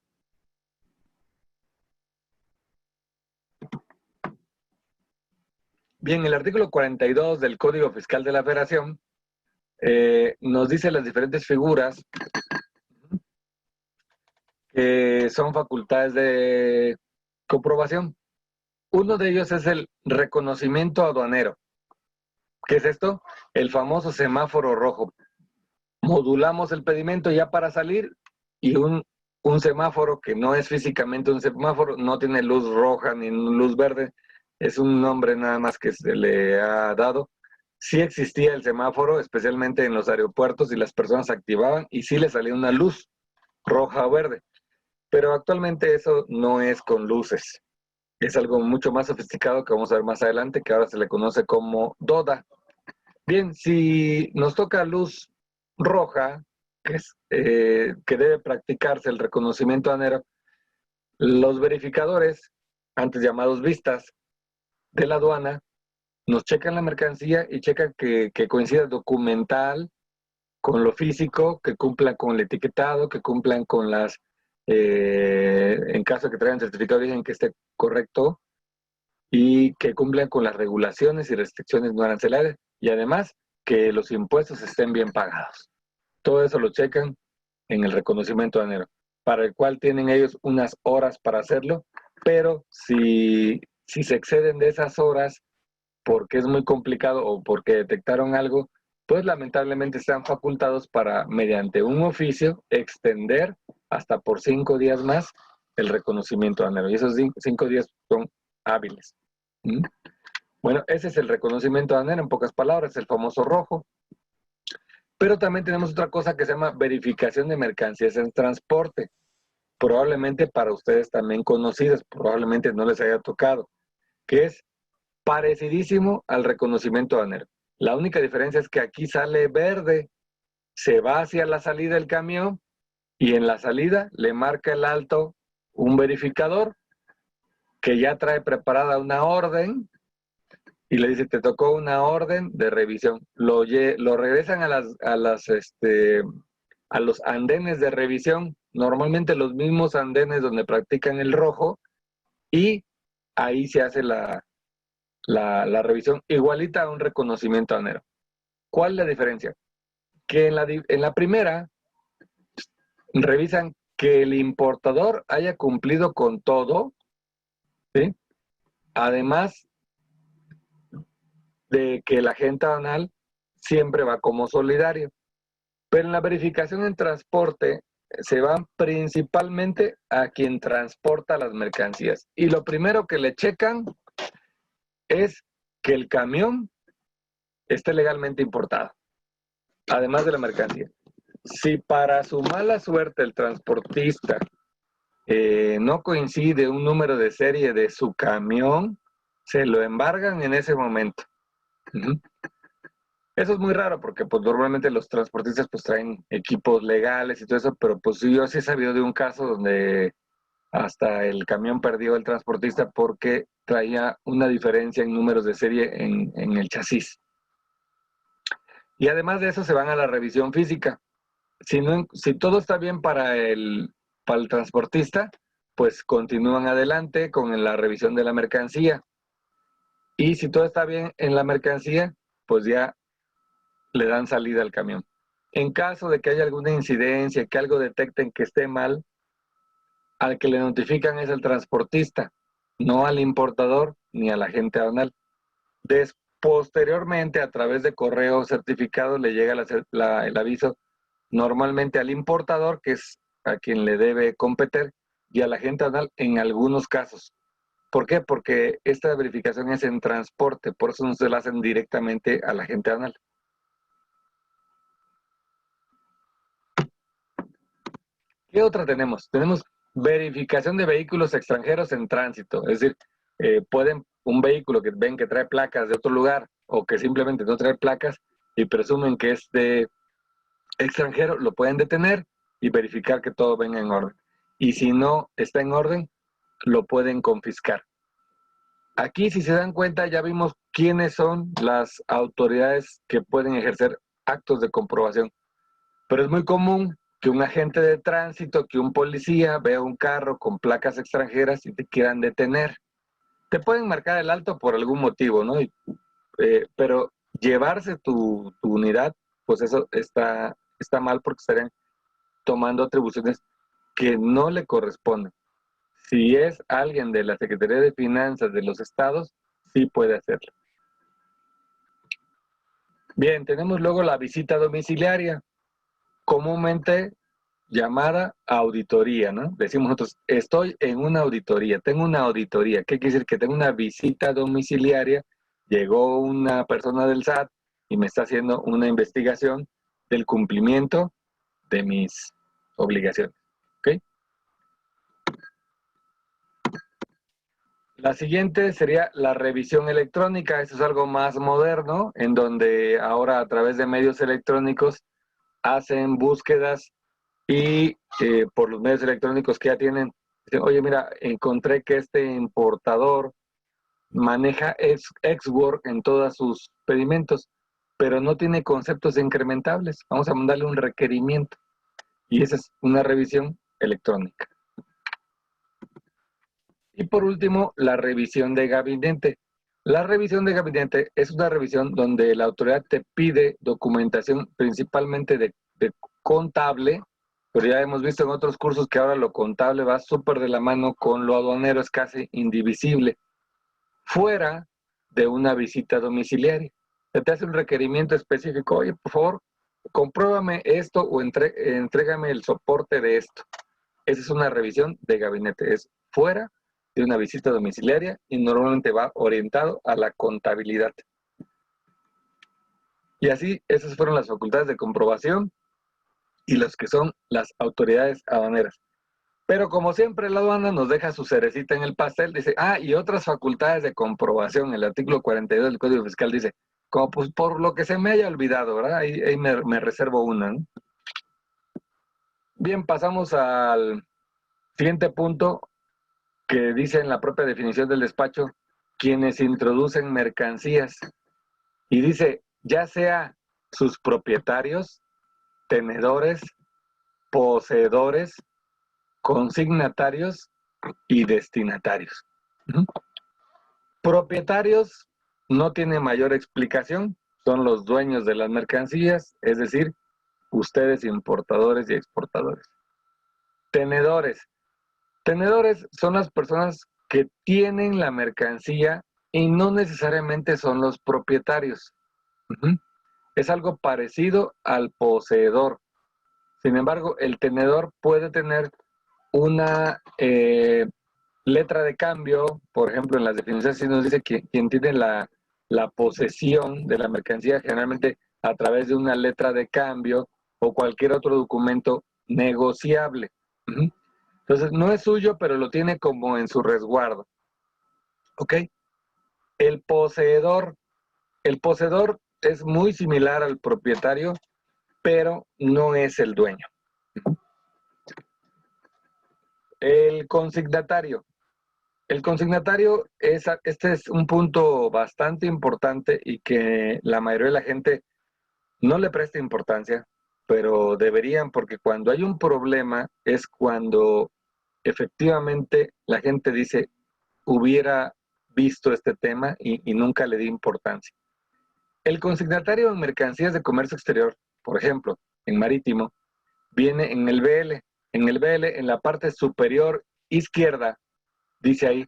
Bien, el artículo 42 del Código Fiscal de la Federación nos dice las diferentes figuras que son facultades de comprobación. Uno de ellos es el reconocimiento aduanero. ¿Qué es esto? El famoso semáforo rojo. Modulamos el pedimento ya para salir y un semáforo que no es físicamente un semáforo, no tiene luz roja ni luz verde, es un nombre nada más que se le ha dado. Sí existía el semáforo, especialmente en los aeropuertos, y las personas activaban y sí les salía una luz roja o verde. Pero actualmente eso no es con luces. Es algo mucho más sofisticado que vamos a ver más adelante, que ahora se le conoce como DODA. Bien, si nos toca luz roja, que es que debe practicarse el reconocimiento aduanero, los verificadores, antes llamados vistas, de la aduana, nos checan la mercancía y checan que coincida documental con lo físico, que cumplan con el etiquetado, que cumplan con las, en caso de que traigan certificado de origen, que esté correcto, y que cumplan con las regulaciones y restricciones no arancelarias, y además que los impuestos estén bien pagados. Todo eso lo checan en el reconocimiento aduanero, para el cual tienen ellos unas horas para hacerlo, pero si se exceden de esas horas porque es muy complicado o porque detectaron algo, pues lamentablemente están facultados para, mediante un oficio, extender hasta por 5 días más el reconocimiento aduanero. Y esos 5 días son hábiles. ¿Mm? Bueno, ese es el reconocimiento aduanero, en pocas palabras, el famoso rojo. Pero también tenemos otra cosa que se llama verificación de mercancías en transporte. Probablemente para ustedes también conocidas, probablemente no les haya tocado, que es parecidísimo al reconocimiento aduanero. La única diferencia es que aquí sale verde, se va hacia la salida del camión y en la salida le marca el alto un verificador que ya trae preparada una orden y le dice, te tocó una orden de revisión. Lo regresan a los andenes de revisión, normalmente los mismos andenes donde practican el rojo, y ahí se hace la revisión igualita a un reconocimiento aduanero. ¿Cuál es la diferencia? Que en la primera revisan que el importador haya cumplido con todo, ¿sí? Además de que el agente aduanal siempre va como solidario. Pero en la verificación en transporte se van principalmente a quien transporta las mercancías. Y lo primero que le checan es que el camión esté legalmente importado, además de la mercancía. Si para su mala suerte el transportista no coincide un número de serie de su camión, se lo embargan en ese momento. Uh-huh. Eso es muy raro porque pues normalmente los transportistas pues traen equipos legales y todo eso, pero pues yo sí he sabido de un caso donde hasta el camión perdió el transportista porque traía una diferencia en números de serie en el chasis. Y además de eso se van a la revisión física. Si todo está bien para el transportista, pues continúan adelante con la revisión de la mercancía. Y si todo está bien en la mercancía, pues ya le dan salida al camión. En caso de que haya alguna incidencia, que algo detecten que esté mal, al que le notifican es el transportista, no al importador ni al agente aduanal. Posteriormente, a través de correo certificado, le llega el aviso normalmente al importador, que es a quien le debe competir, y al agente aduanal en algunos casos. ¿Por qué? Porque esta verificación es en transporte, por eso no se la hacen directamente al agente aduanal. ¿Qué otra tenemos? Tenemos verificación de vehículos extranjeros en tránsito, es decir, pueden un vehículo que ven que trae placas de otro lugar o que simplemente no trae placas y presumen que es de extranjero, lo pueden detener y verificar que todo venga en orden. Y si no está en orden, lo pueden confiscar. Aquí, si se dan cuenta, ya vimos quiénes son las autoridades que pueden ejercer actos de comprobación. Pero es muy común que un agente de tránsito, que un policía vea un carro con placas extranjeras y te quieran detener. Te pueden marcar el alto por algún motivo, ¿no? Pero llevarse tu unidad, pues eso está mal porque estarían tomando atribuciones que no le corresponden. Si es alguien de la Secretaría de Finanzas de los estados, sí puede hacerlo. Bien, tenemos luego la visita domiciliaria, comúnmente llamada auditoría, ¿no? Decimos nosotros, estoy en una auditoría, tengo una auditoría. ¿Qué quiere decir? Que tengo una visita domiciliaria, llegó una persona del SAT y me está haciendo una investigación del cumplimiento de mis obligaciones. ¿Ok? La siguiente sería la revisión electrónica. Eso es algo más moderno, en donde ahora a través de medios electrónicos hacen búsquedas y por los medios electrónicos que ya tienen, dicen, oye, mira, encontré que este importador maneja Xwork en todos sus pedimentos, pero no tiene conceptos incrementables. Vamos a mandarle un requerimiento. Y esa es una revisión electrónica. Y por último, la revisión de gabinete. La revisión de gabinete es una revisión donde la autoridad te pide documentación principalmente de contable, pero ya hemos visto en otros cursos que ahora lo contable va súper de la mano con lo aduanero, es casi indivisible, fuera de una visita domiciliaria. Se te hace un requerimiento específico, oye, por favor, compruébame esto o entrégame el soporte de esto. Esa es una revisión de gabinete, es fuera de una visita domiciliaria y normalmente va orientado a la contabilidad. Y así, esas fueron las facultades de comprobación y los que son las autoridades aduaneras. Pero como siempre la aduana nos deja su cerecita en el pastel, dice, y otras facultades de comprobación, el artículo 42 del Código Fiscal dice, como pues por lo que se me haya olvidado, ¿verdad? Ahí me reservo una, ¿no? Bien, pasamos al siguiente punto que dice en la propia definición del despacho, quienes introducen mercancías. Y dice, ya sea sus propietarios, tenedores, poseedores, consignatarios y destinatarios. Propietarios no tiene mayor explicación, son los dueños de las mercancías, es decir, ustedes importadores y exportadores. Tenedores. Tenedores son las personas que tienen la mercancía y no necesariamente son los propietarios. Es algo parecido al poseedor. Sin embargo, el tenedor puede tener una letra de cambio, por ejemplo, en las definiciones sí nos dice que quien tiene la posesión de la mercancía generalmente a través de una letra de cambio o cualquier otro documento negociable. Entonces, no es suyo, pero lo tiene como en su resguardo. ¿Ok? El poseedor es muy similar al propietario, pero no es el dueño. El consignatario. El consignatario, este es un punto bastante importante y que la mayoría de la gente no le presta importancia, pero deberían, porque cuando hay un problema es cuando efectivamente la gente dice, hubiera visto este tema y nunca le di importancia. El consignatario en mercancías de comercio exterior, por ejemplo, en marítimo, viene en el BL. En el BL, en la parte superior izquierda, dice ahí,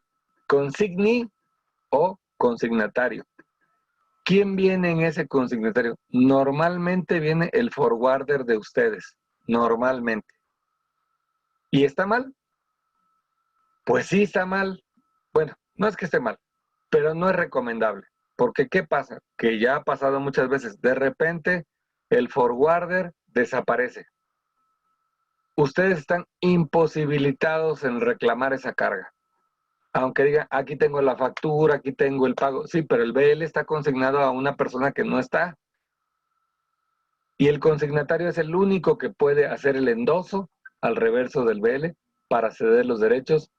consignee o consignatario. ¿Quién viene en ese consignatario? Normalmente viene el forwarder de ustedes, normalmente. ¿Y está mal? Pues sí está mal. Bueno, no es que esté mal, pero no es recomendable. Porque ¿qué pasa? Que ya ha pasado muchas veces. De repente, el forwarder desaparece. Ustedes están imposibilitados en reclamar esa carga. Aunque digan, aquí tengo la factura, aquí tengo el pago. Sí, pero el BL está consignado a una persona que no está. Y el consignatario es el único que puede hacer el endoso al reverso del BL para ceder los derechos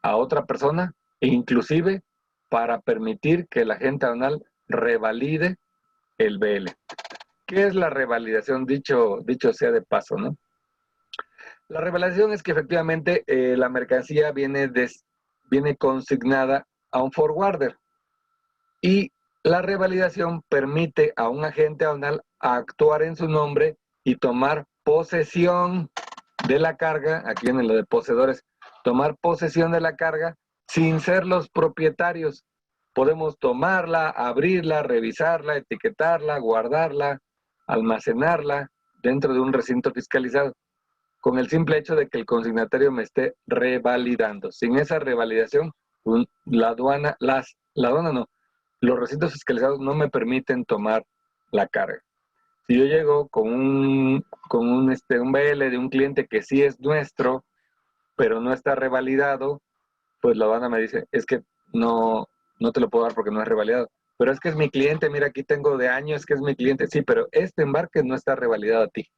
a otra persona e inclusive para permitir que la agente aduanal revalide el BL. ¿Qué es la revalidación? Dicho sea de paso, ¿no? La revalidación es que efectivamente la mercancía viene consignada a un forwarder y la revalidación permite a un agente aduanal actuar en su nombre y tomar posesión de la carga, aquí viene lo de poseedores, tomar posesión de la carga sin ser los propietarios. Podemos tomarla, abrirla, revisarla, etiquetarla, guardarla, almacenarla dentro de un recinto fiscalizado, con el simple hecho de que el consignatario me esté revalidando. Sin esa revalidación, los recintos fiscalizados no me permiten tomar la carga. Si yo llego con un BL de un cliente que sí es nuestro, pero no está revalidado, pues la aduana me dice, es que no te lo puedo dar porque no es revalidado. Pero es que es mi cliente, mira, aquí tengo de años que es mi cliente. Sí, pero este embarque no está revalidado a ti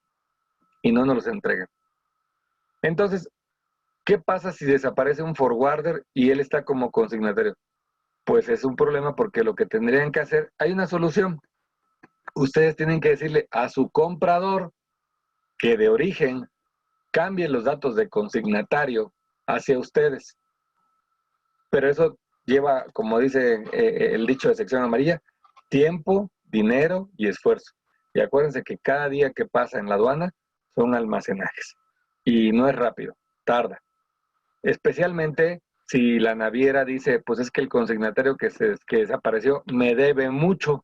y no nos los entregan. Entonces, ¿qué pasa si desaparece un forwarder y él está como consignatario? Pues es un problema porque lo que tendrían que hacer, hay una solución. Ustedes tienen que decirle a su comprador que de origen cambie los datos de consignatario hacia ustedes. Pero eso lleva, como dice el dicho de sección amarilla, tiempo, dinero y esfuerzo. Y acuérdense que cada día que pasa en la aduana son almacenajes. Y no es rápido, tarda. Especialmente si la naviera dice, pues es que el consignatario que desapareció me debe mucho.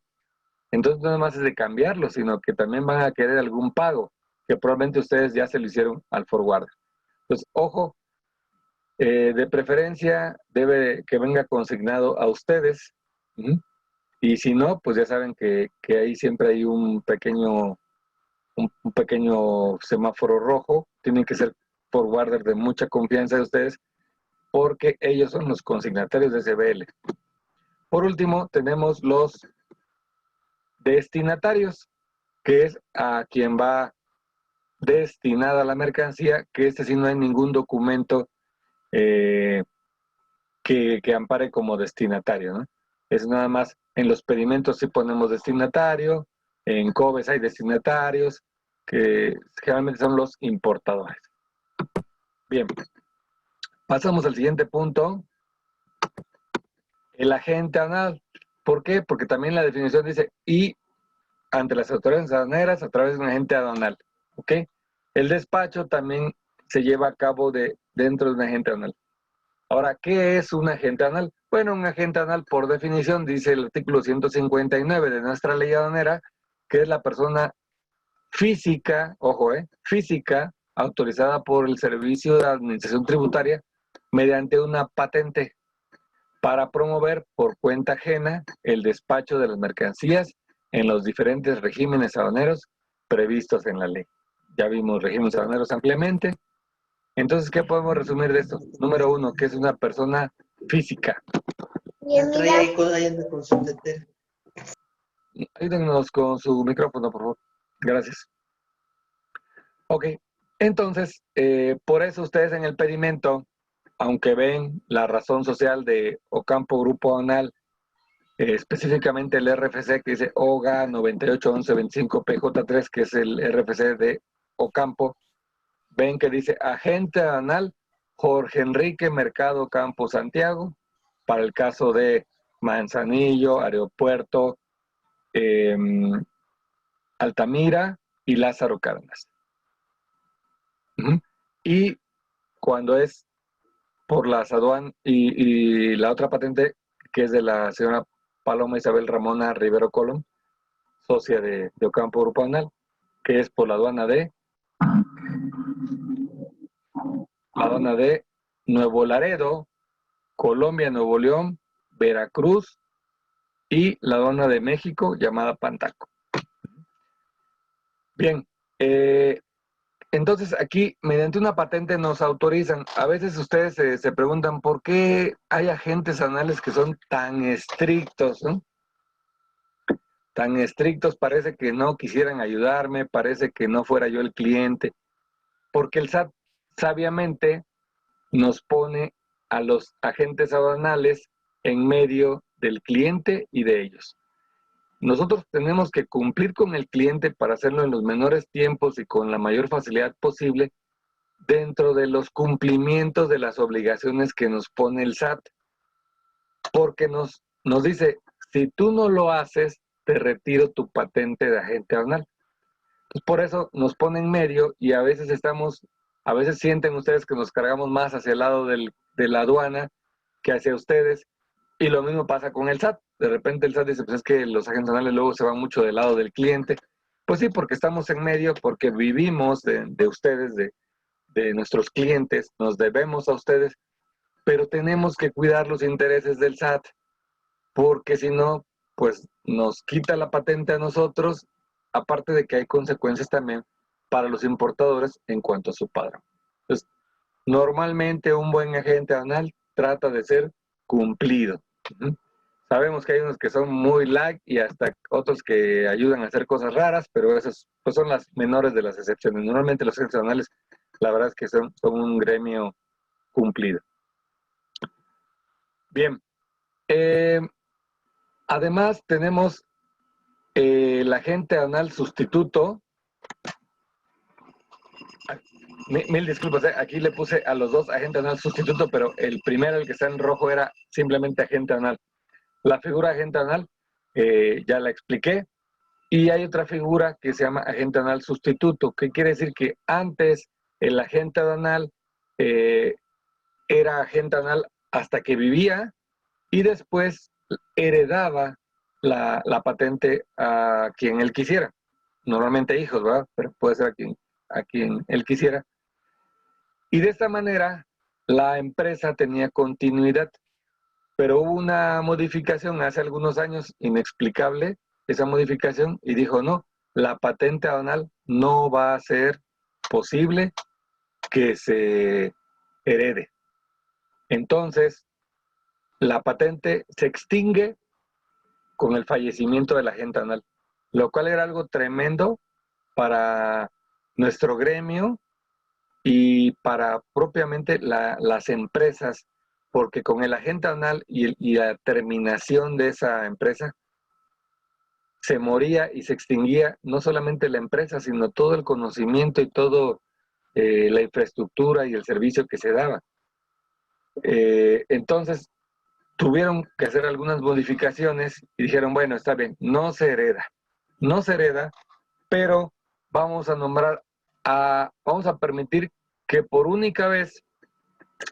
Entonces no nada más es de cambiarlo, sino que también van a querer algún pago, que probablemente ustedes ya se lo hicieron al forwarder. Entonces, ojo, de preferencia debe que venga consignado a ustedes. Y si no, pues ya saben que ahí siempre hay un pequeño semáforo rojo. Tienen que ser forwarder de mucha confianza de ustedes, porque ellos son los consignatarios de SBL. Por último, tenemos los destinatarios, que es a quien va destinada la mercancía, que sí no hay ningún documento que ampare como destinatario, ¿no? Es nada más, en los pedimentos sí ponemos destinatario, en COBES hay destinatarios, que generalmente son los importadores. Bien, pasamos al siguiente punto, el agente aduanal. ¿Por qué? Porque también la definición dice, y ante las autoridades aduaneras a través de un agente aduanal, ¿ok? El despacho también se lleva a cabo dentro de un agente aduanal. Ahora, ¿qué es un agente aduanal? Bueno, un agente aduanal, por definición, dice el artículo 159 de nuestra ley aduanera, que es la persona física, ojo, física, autorizada por el Servicio de Administración Tributaria mediante una patente para promover por cuenta ajena el despacho de las mercancías en los diferentes regímenes aduaneros previstos en la ley. Ya vimos regímenes aduaneros ampliamente. Entonces, ¿qué podemos resumir de esto? Número 1, que es una persona física. Ayúdennos con su micrófono, por favor. Gracias. Ok, entonces, por eso ustedes en el pedimento, aunque ven la razón social de Ocampo Grupo Aduanal, específicamente el RFC que dice OGA 981125PJ3, que es el RFC de Ocampo, ven que dice agente aduanal Jorge Enrique Mercado Campo Santiago, para el caso de Manzanillo, Aeropuerto, Altamira y Lázaro Cárdenas. Y cuando es por las aduanas y la otra patente, que es de la señora Paloma Isabel Ramona Rivero Colón, socia de Ocampo Grupo Aduanal, que es por la aduana de Nuevo Laredo, Colombia, Nuevo León, Veracruz y la aduana de México llamada Pantaco. Bien, entonces aquí mediante una patente nos autorizan. A veces ustedes se preguntan por qué hay agentes aduanales que son tan estrictos, ¿no? Tan estrictos, parece que no quisieran ayudarme, parece que no fuera yo el cliente, porque el SAT sabiamente nos pone a los agentes aduanales en medio del cliente y de ellos. Nosotros tenemos que cumplir con el cliente para hacerlo en los menores tiempos y con la mayor facilidad posible, dentro de los cumplimientos de las obligaciones que nos pone el SAT, porque nos dice, si tú no lo haces, te retiro tu patente de agente aduanal. Pues por eso nos pone en medio y a veces sienten ustedes que nos cargamos más hacia el lado de la aduana que hacia ustedes, y lo mismo pasa con el SAT. De repente el SAT dice, pues es que los agentes aduanales luego se van mucho del lado del cliente. Pues sí, porque estamos en medio, porque vivimos de ustedes, de nuestros clientes, nos debemos a ustedes, pero tenemos que cuidar los intereses del SAT, porque si no, pues nos quita la patente a nosotros, aparte de que hay consecuencias también para los importadores en cuanto a su padrón. Entonces, normalmente un buen agente aduanal trata de ser cumplido. Sabemos que hay unos que son muy lag y hasta otros que ayudan a hacer cosas raras, pero esas pues son las menores de las excepciones. Normalmente los agentes aduanales, la verdad es que son un gremio cumplido. Bien. Además tenemos el agente aduanal sustituto. Mil disculpas, aquí le puse a los dos agente aduanal sustituto, pero el primero, el que está en rojo, era simplemente agente aduanal. La figura agente aduanal ya la expliqué. Y hay otra figura que se llama agente aduanal sustituto, que quiere decir que antes el agente aduanal era agente aduanal hasta que vivía y después heredaba la patente a quien él quisiera. Normalmente hijos, ¿verdad? Pero puede ser a quien él quisiera. Y de esta manera la empresa tenía continuidad. Pero hubo una modificación hace algunos años, inexplicable, esa modificación, y dijo, no, la patente aduanal no va a ser posible que se herede. Entonces, la patente se extingue con el fallecimiento del agente aduanal, lo cual era algo tremendo para nuestro gremio y para propiamente las empresas, porque con el agente aduanal y la terminación de esa empresa, se moría y se extinguía no solamente la empresa, sino todo el conocimiento y todo la infraestructura y el servicio que se daba. Entonces, tuvieron que hacer algunas modificaciones y dijeron, bueno, está bien, no se hereda, pero vamos a permitir que por única vez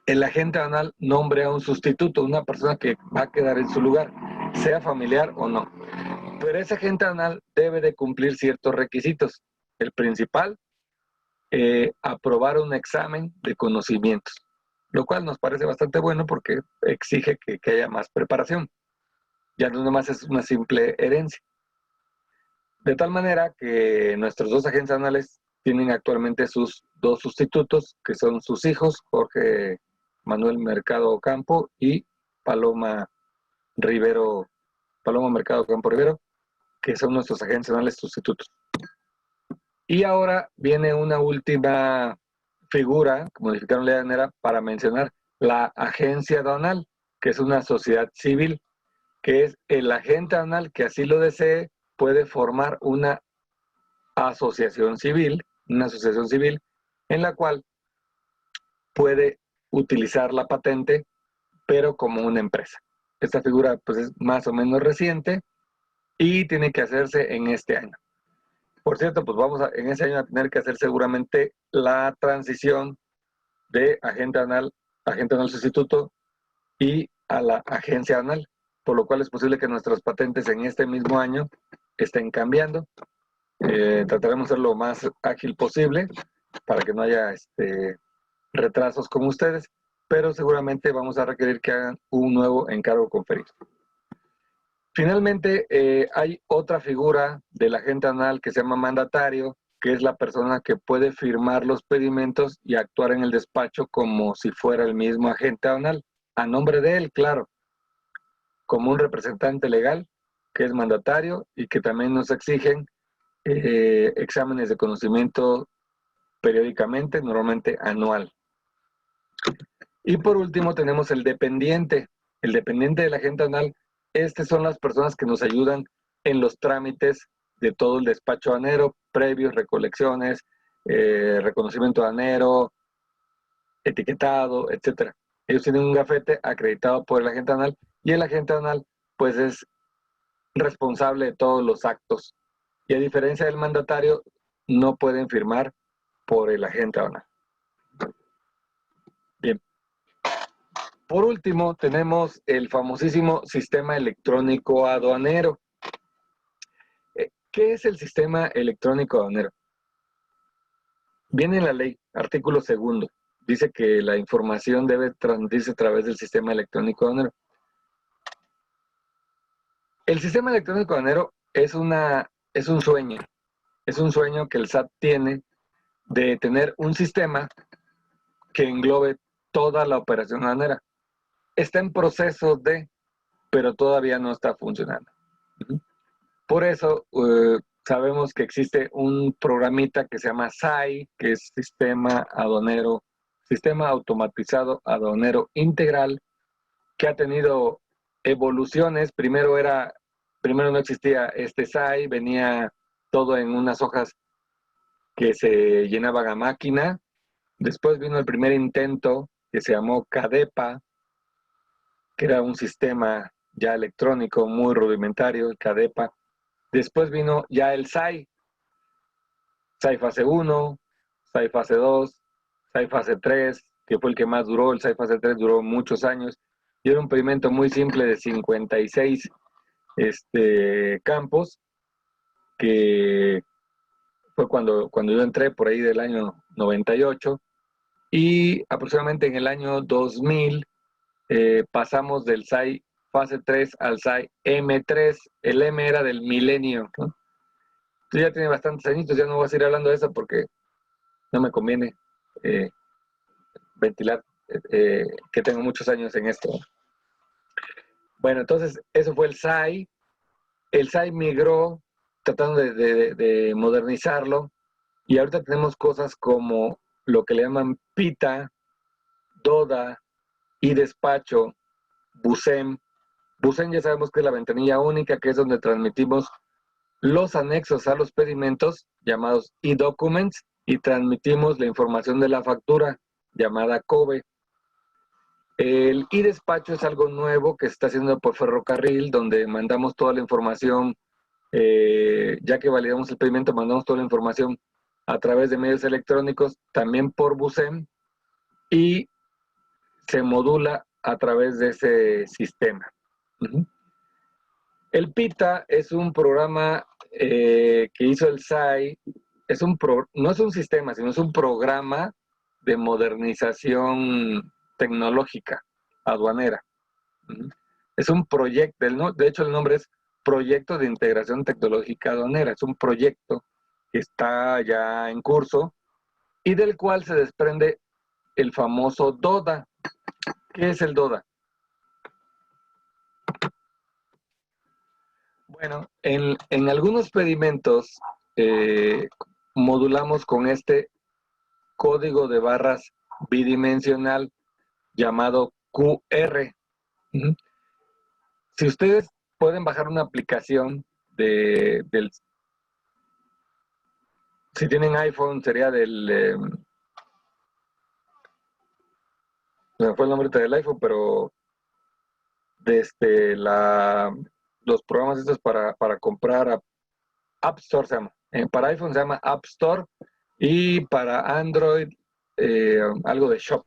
el agente aduanal nombre a un sustituto, una persona que va a quedar en su lugar, sea familiar o no. Pero ese agente aduanal debe de cumplir ciertos requisitos. El principal, aprobar un examen de conocimientos, lo cual nos parece bastante bueno porque exige que haya más preparación. Ya no nomás es una simple herencia. De tal manera que nuestros dos agentes aduanales tienen actualmente sus dos sustitutos, que son sus hijos, Jorge Manuel Mercado Campo y Paloma Mercado Campo Rivero, que son nuestros agentes aduanales sustitutos. Y ahora viene una última figura, modificaron la manera para mencionar la agencia aduanal, que es una sociedad civil, que es el agente aduanal que así lo desee, puede formar una asociación civil en la cual puede utilizar la patente, pero como una empresa. Esta figura pues es más o menos reciente y tiene que hacerse en este año. Por cierto, pues en ese año a tener que hacer seguramente la transición de agente aduanal sustituto y a la agencia aduanal, por lo cual es posible que nuestras patentes en este mismo año estén cambiando. Trataremos de ser lo más ágil posible para que no haya retrasos con ustedes, pero seguramente vamos a requerir que hagan un nuevo encargo conferido. Finalmente, hay otra figura del agente aduanal que se llama mandatario, que es la persona que puede firmar los pedimentos y actuar en el despacho como si fuera el mismo agente aduanal, a nombre de él, claro, como un representante legal, que es mandatario y que también nos exigen exámenes de conocimiento periódicamente, normalmente anual. Y por último tenemos el dependiente del agente aduanal. Estas son las personas que nos ayudan en los trámites de todo el despacho aduanero, previos, recolecciones, reconocimiento aduanero, etiquetado, etcétera. Ellos tienen un gafete acreditado por el agente aduanal y el agente aduanal pues es responsable de todos los actos. Y a diferencia del mandatario, no pueden firmar por el agente aduanal. Bien. Por último, tenemos el famosísimo sistema electrónico aduanero. ¿Qué es el sistema electrónico aduanero? Viene en la ley, artículo 2, dice que la información debe transmitirse a través del sistema electrónico aduanero. El sistema electrónico aduanero es un sueño que el SAT tiene de tener un sistema que englobe toda la operación aduanera. Está en proceso pero todavía no está funcionando. Por eso sabemos que existe un programita que se llama SAI, que es Sistema Automatizado Aduanero Integral, que ha tenido evoluciones. Primero no existía este SAI, venía todo en unas hojas que se llenaban a máquina. Después vino el primer intento que se llamó CADEPA, que era un sistema ya electrónico muy rudimentario, el CADEPA. Después vino ya el SAI fase 1, SAI fase 2, SAI fase 3, que fue el que más duró. El SAI fase 3 duró muchos años y era un pedimento muy simple de 56 campos, que fue cuando yo entré por ahí del año 98, y aproximadamente en el año 2000 pasamos del SAI fase 3 al SAI M3. El M era del milenio, ¿no? Entonces ya tiene bastantes añitos, ya no voy a seguir hablando de eso porque no me conviene ventilar que tengo muchos años en esto. Bueno, entonces eso fue el SAI. El SAI migró tratando de modernizarlo, y ahorita tenemos cosas como lo que le llaman PITA, DODA, iDespacho, BUSEM. BUSEM ya sabemos que es la ventanilla única, que es donde transmitimos los anexos a los pedimentos, llamados e-documents, y transmitimos la información de la factura, llamada COBE. El iDespacho es algo nuevo que se está haciendo por ferrocarril, donde mandamos toda la información, ya que validamos el pedimento, mandamos toda la información a través de medios electrónicos, también por BUSEM, y se modula a través de ese sistema. El PITA es un programa que hizo el SAI. No es un sistema, sino es un programa de modernización tecnológica aduanera. Es un proyecto, de hecho el nombre es Proyecto de Integración Tecnológica Aduanera. Es un proyecto que está ya en curso y del cual se desprende el famoso DODA. ¿Qué es el DODA? Bueno, en algunos pedimentos modulamos con este código de barras bidimensional llamado QR. Si ustedes pueden bajar una aplicación si tienen iPhone, sería me fue el nombre del iPhone, pero los programas estos para comprar App Store se llama. Para iPhone se llama App Store, y para Android algo de Shop.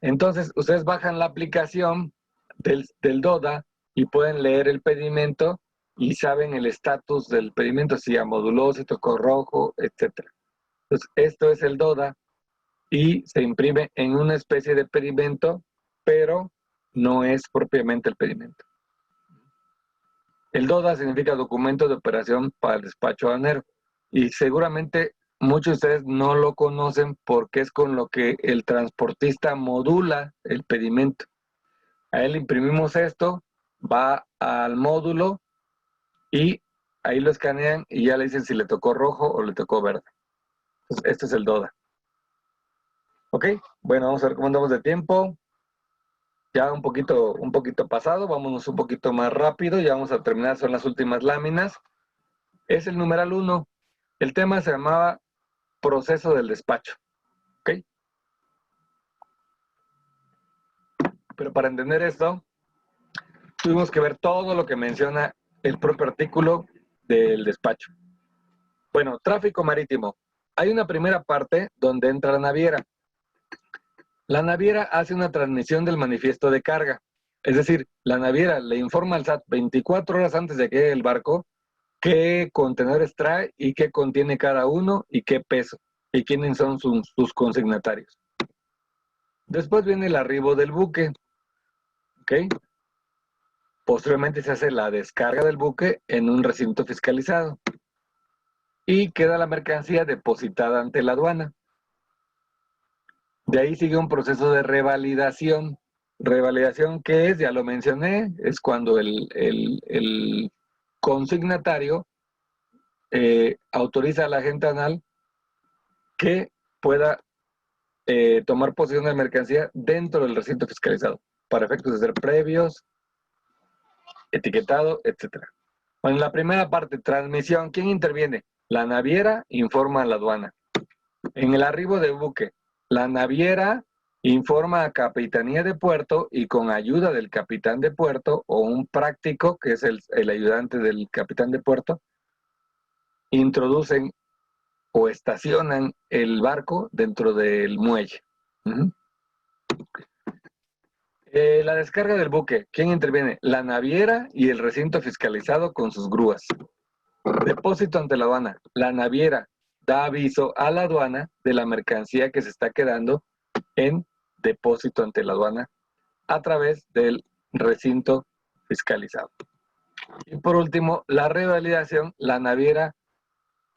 Entonces ustedes bajan la aplicación del DODA y pueden leer el pedimento y saben el estatus del pedimento, si ya moduló, si tocó rojo, etc. Entonces esto es el DODA y se imprime en una especie de pedimento, pero no es propiamente el pedimento. El DODA significa Documento de Operación para el Despacho Aduanero, y seguramente muchos de ustedes no lo conocen porque es con lo que el transportista modula el pedimento. A él imprimimos esto, va al módulo y ahí lo escanean y ya le dicen si le tocó rojo o le tocó verde. Entonces, este es el DODA. Ok, bueno, vamos a ver cómo andamos de tiempo. Ya un poquito pasado, vámonos un poquito más rápido, ya vamos a terminar, son las últimas láminas. Es el numeral 1. El tema se llamaba proceso del despacho. ¿Ok? Pero para entender esto, tuvimos que ver todo lo que menciona el propio artículo del despacho. Bueno, tráfico marítimo. Hay una primera parte donde entra la naviera. La naviera hace una transmisión del manifiesto de carga. Es decir, la naviera le informa al SAT 24 horas antes de que llegue el barco qué contenedores trae y qué contiene cada uno y qué peso y quiénes son sus consignatarios. Después viene el arribo del buque. ¿Ok? Posteriormente se hace la descarga del buque en un recinto fiscalizado y queda la mercancía depositada ante la aduana. De ahí sigue un proceso de revalidación. Revalidación, ¿qué es? Ya lo mencioné, es cuando el consignatario autoriza al agente aduanal que pueda tomar posesión de mercancía dentro del recinto fiscalizado, para efectos de ser previos, etiquetado, etc. Bueno, en la primera parte, transmisión, ¿quién interviene? La naviera informa a la aduana. En el arribo del buque, la naviera informa a Capitanía de Puerto y con ayuda del capitán de puerto o un práctico, que es el ayudante del capitán de puerto, introducen o estacionan el barco dentro del muelle. La descarga del buque, ¿quién interviene? La naviera y el recinto fiscalizado con sus grúas. Depósito ante la aduana. La naviera da aviso a la aduana de la mercancía que se está quedando en depósito ante la aduana a través del recinto fiscalizado. Y por último, la revalidación. La naviera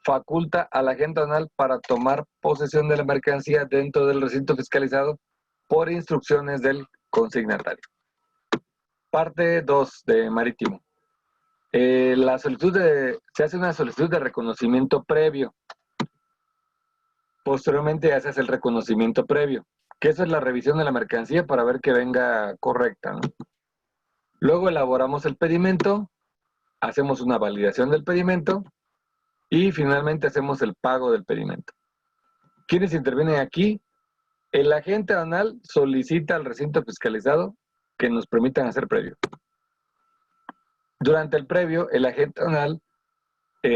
faculta al agente aduanal para tomar posesión de la mercancía dentro del recinto fiscalizado por instrucciones del consignatario. Parte 2 de marítimo. Se hace una solicitud de reconocimiento previo. Posteriormente ya se hace el reconocimiento previo, que eso es la revisión de la mercancía para ver que venga correcta, ¿no? Luego elaboramos el pedimento, hacemos una validación del pedimento y finalmente hacemos el pago del pedimento. ¿Quiénes intervienen aquí? El agente aduanal solicita al recinto fiscalizado que nos permitan hacer previo. Durante el previo, el agente aduanal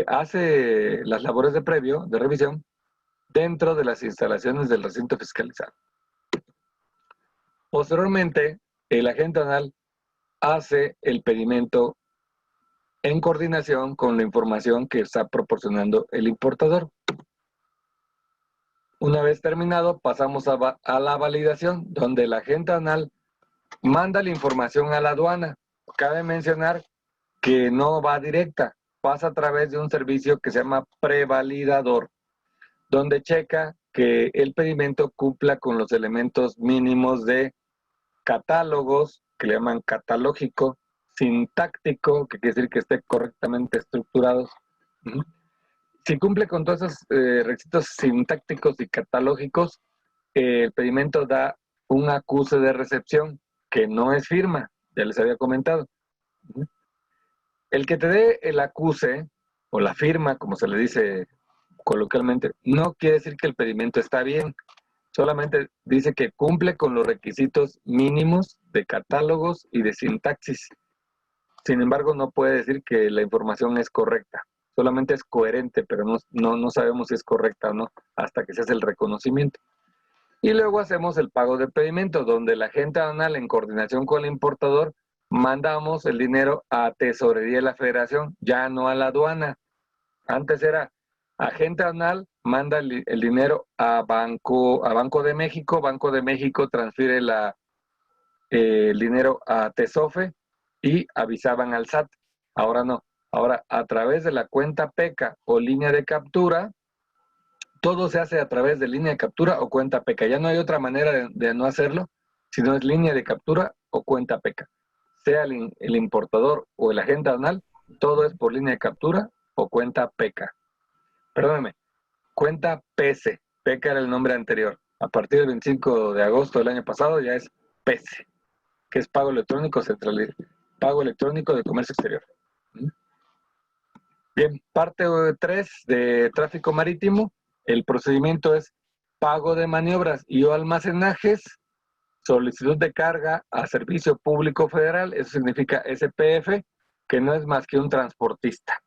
hace las labores de previo, de revisión, dentro de las instalaciones del recinto fiscalizado. Posteriormente, el agente aduanal hace el pedimento en coordinación con la información que está proporcionando el importador. Una vez terminado, pasamos a la validación, donde el agente aduanal manda la información a la aduana. Cabe mencionar que no va directa, pasa a través de un servicio que se llama prevalidador, donde checa que el pedimento cumpla con los elementos mínimos de catálogos, que le llaman catalógico, sintáctico, que quiere decir que esté correctamente estructurados. Si cumple con todos esos requisitos sintácticos y catalógicos, el pedimento da un acuse de recepción, que no es firma, ya les había comentado. El que te dé el acuse, o la firma, como se le dice coloquialmente, no quiere decir que el pedimento está bien, solamente dice que cumple con los requisitos mínimos de catálogos y de sintaxis. Sin embargo, no puede decir que la información es correcta, solamente es coherente, pero no sabemos si es correcta o no, hasta que se hace el reconocimiento. Y luego hacemos el pago del pedimento, donde el agente aduanal, en coordinación con el importador, mandamos el dinero a Tesorería de la Federación, ya no a la aduana. Antes era agente aduanal, manda el dinero a Banco de México transfiere el dinero a Tesofe y avisaban al SAT. Ahora no, ahora a través de la cuenta PECA o línea de captura, todo se hace a través de línea de captura o cuenta PECA. Ya no hay otra manera de no hacerlo, sino es línea de captura o cuenta PECA. Sea el importador o el agente aduanal, todo es por línea de captura o cuenta PECA. Perdóneme, cuenta PC. PECA era el nombre anterior. A partir del 25 de agosto del año pasado ya es PC, que es pago electrónico central, pago electrónico de comercio exterior. Bien, parte 3 de tráfico marítimo. El procedimiento es pago de maniobras y o almacenajes solicitud de carga a Servicio Público Federal, eso significa SPF, que no es más que un transportista.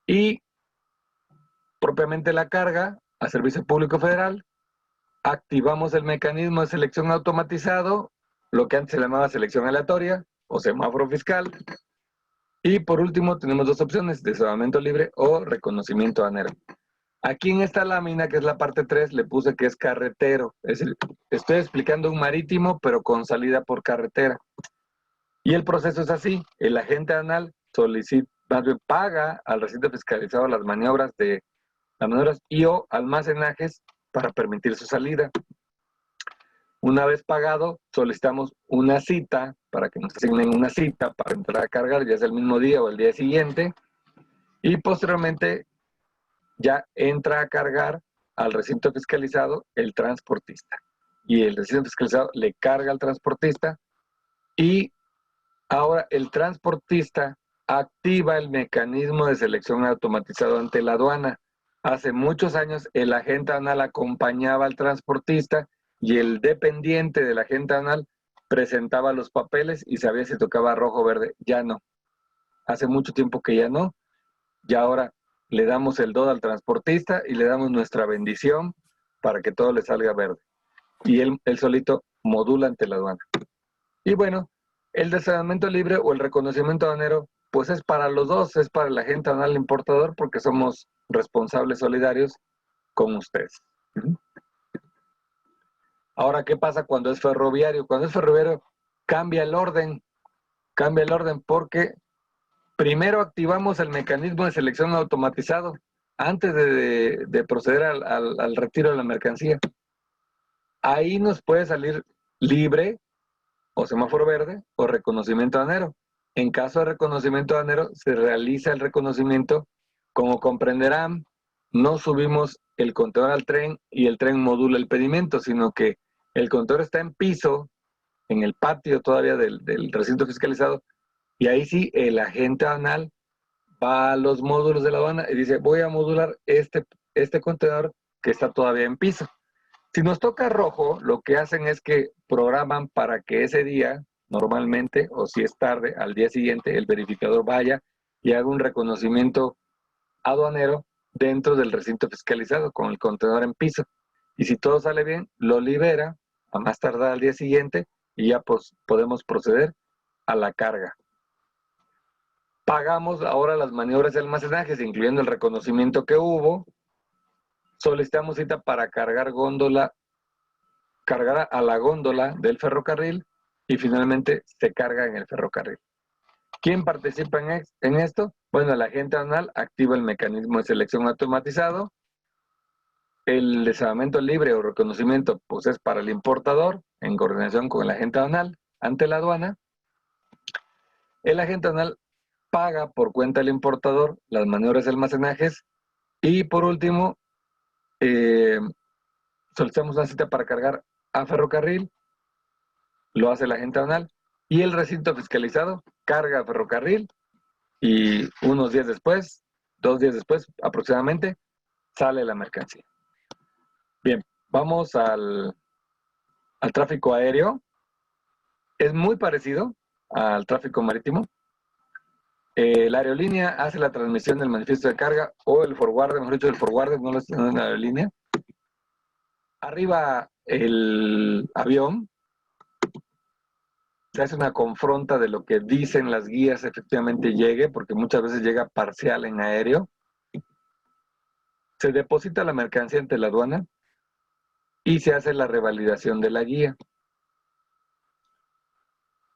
Y propiamente la carga a Servicio Público Federal, activamos el mecanismo de selección automatizado, lo que antes se llamaba selección aleatoria o semáforo fiscal. Y por último tenemos dos opciones, desalojamiento libre o reconocimiento aduanero. Aquí en esta lámina, que es la parte 3, le puse que es carretero. Es decir, estoy explicando un marítimo, pero con salida por carretera. Y el proceso es así. El agente aduanal solicita, más bien paga al recinto fiscalizado las maniobras y o almacenajes para permitir su salida. Una vez pagado, solicitamos una cita para que nos asignen una cita para entrar a cargar, ya sea el mismo día o el día siguiente. Y posteriormente ya entra a cargar al recinto fiscalizado el transportista. Y el recinto fiscalizado le carga al transportista y ahora el transportista activa el mecanismo de selección automatizado ante la aduana. Hace muchos años el agente aduanal acompañaba al transportista y el dependiente del agente aduanal presentaba los papeles y sabía si tocaba rojo o verde. Ya no. Hace mucho tiempo que ya no. Y ahora le damos el do al transportista y le damos nuestra bendición para que todo le salga verde. Y él solito modula ante la aduana. Y bueno, el desalojamiento libre o el reconocimiento aduanero, pues es para los dos, es para el agente aduanal importador porque somos responsables solidarios con ustedes. Ahora, ¿qué pasa cuando es ferroviario? Cuando es ferroviario cambia el orden porque primero activamos el mecanismo de selección automatizado antes de proceder al retiro de la mercancía. Ahí nos puede salir libre o semáforo verde o reconocimiento aduanero. En caso de reconocimiento aduanero, se realiza el reconocimiento. Como comprenderán, no subimos el contenedor al tren y el tren modula el pedimento, sino que el contenedor está en piso, en el patio todavía del recinto fiscalizado, y ahí sí el agente aduanal va a los módulos de la aduana y dice, voy a modular este contenedor que está todavía en piso. Si nos toca rojo, lo que hacen es que programan para que ese día, normalmente, o si es tarde, al día siguiente, el verificador vaya y haga un reconocimiento aduanero dentro del recinto fiscalizado con el contenedor en piso. Y si todo sale bien, lo libera a más tardar al día siguiente y ya pues, podemos proceder a la carga. Pagamos ahora las maniobras de almacenaje, incluyendo el reconocimiento que hubo. Solicitamos cita para cargar a la góndola del ferrocarril y finalmente se carga en el ferrocarril. ¿Quién participa en esto? Bueno, el agente aduanal activa el mecanismo de selección automatizado. El desalojamiento libre o reconocimiento pues es para el importador en coordinación con el agente aduanal ante la aduana. El agente aduanal paga por cuenta del importador las maniobras de almacenajes y por último solicitamos una cita para cargar a ferrocarril, lo hace el agente aduanal y el recinto fiscalizado carga a ferrocarril y unos días después, 2 días después aproximadamente, sale la mercancía. Bien, vamos al tráfico aéreo. Es muy parecido al tráfico marítimo. La aerolínea hace la transmisión del manifiesto de carga o el forwarder, mejor dicho, el forwarder no lo está en la aerolínea. Arriba el avión, se hace una confronta de lo que dicen las guías efectivamente llegue, porque muchas veces llega parcial en aéreo. Se deposita la mercancía ante la aduana y se hace la revalidación de la guía.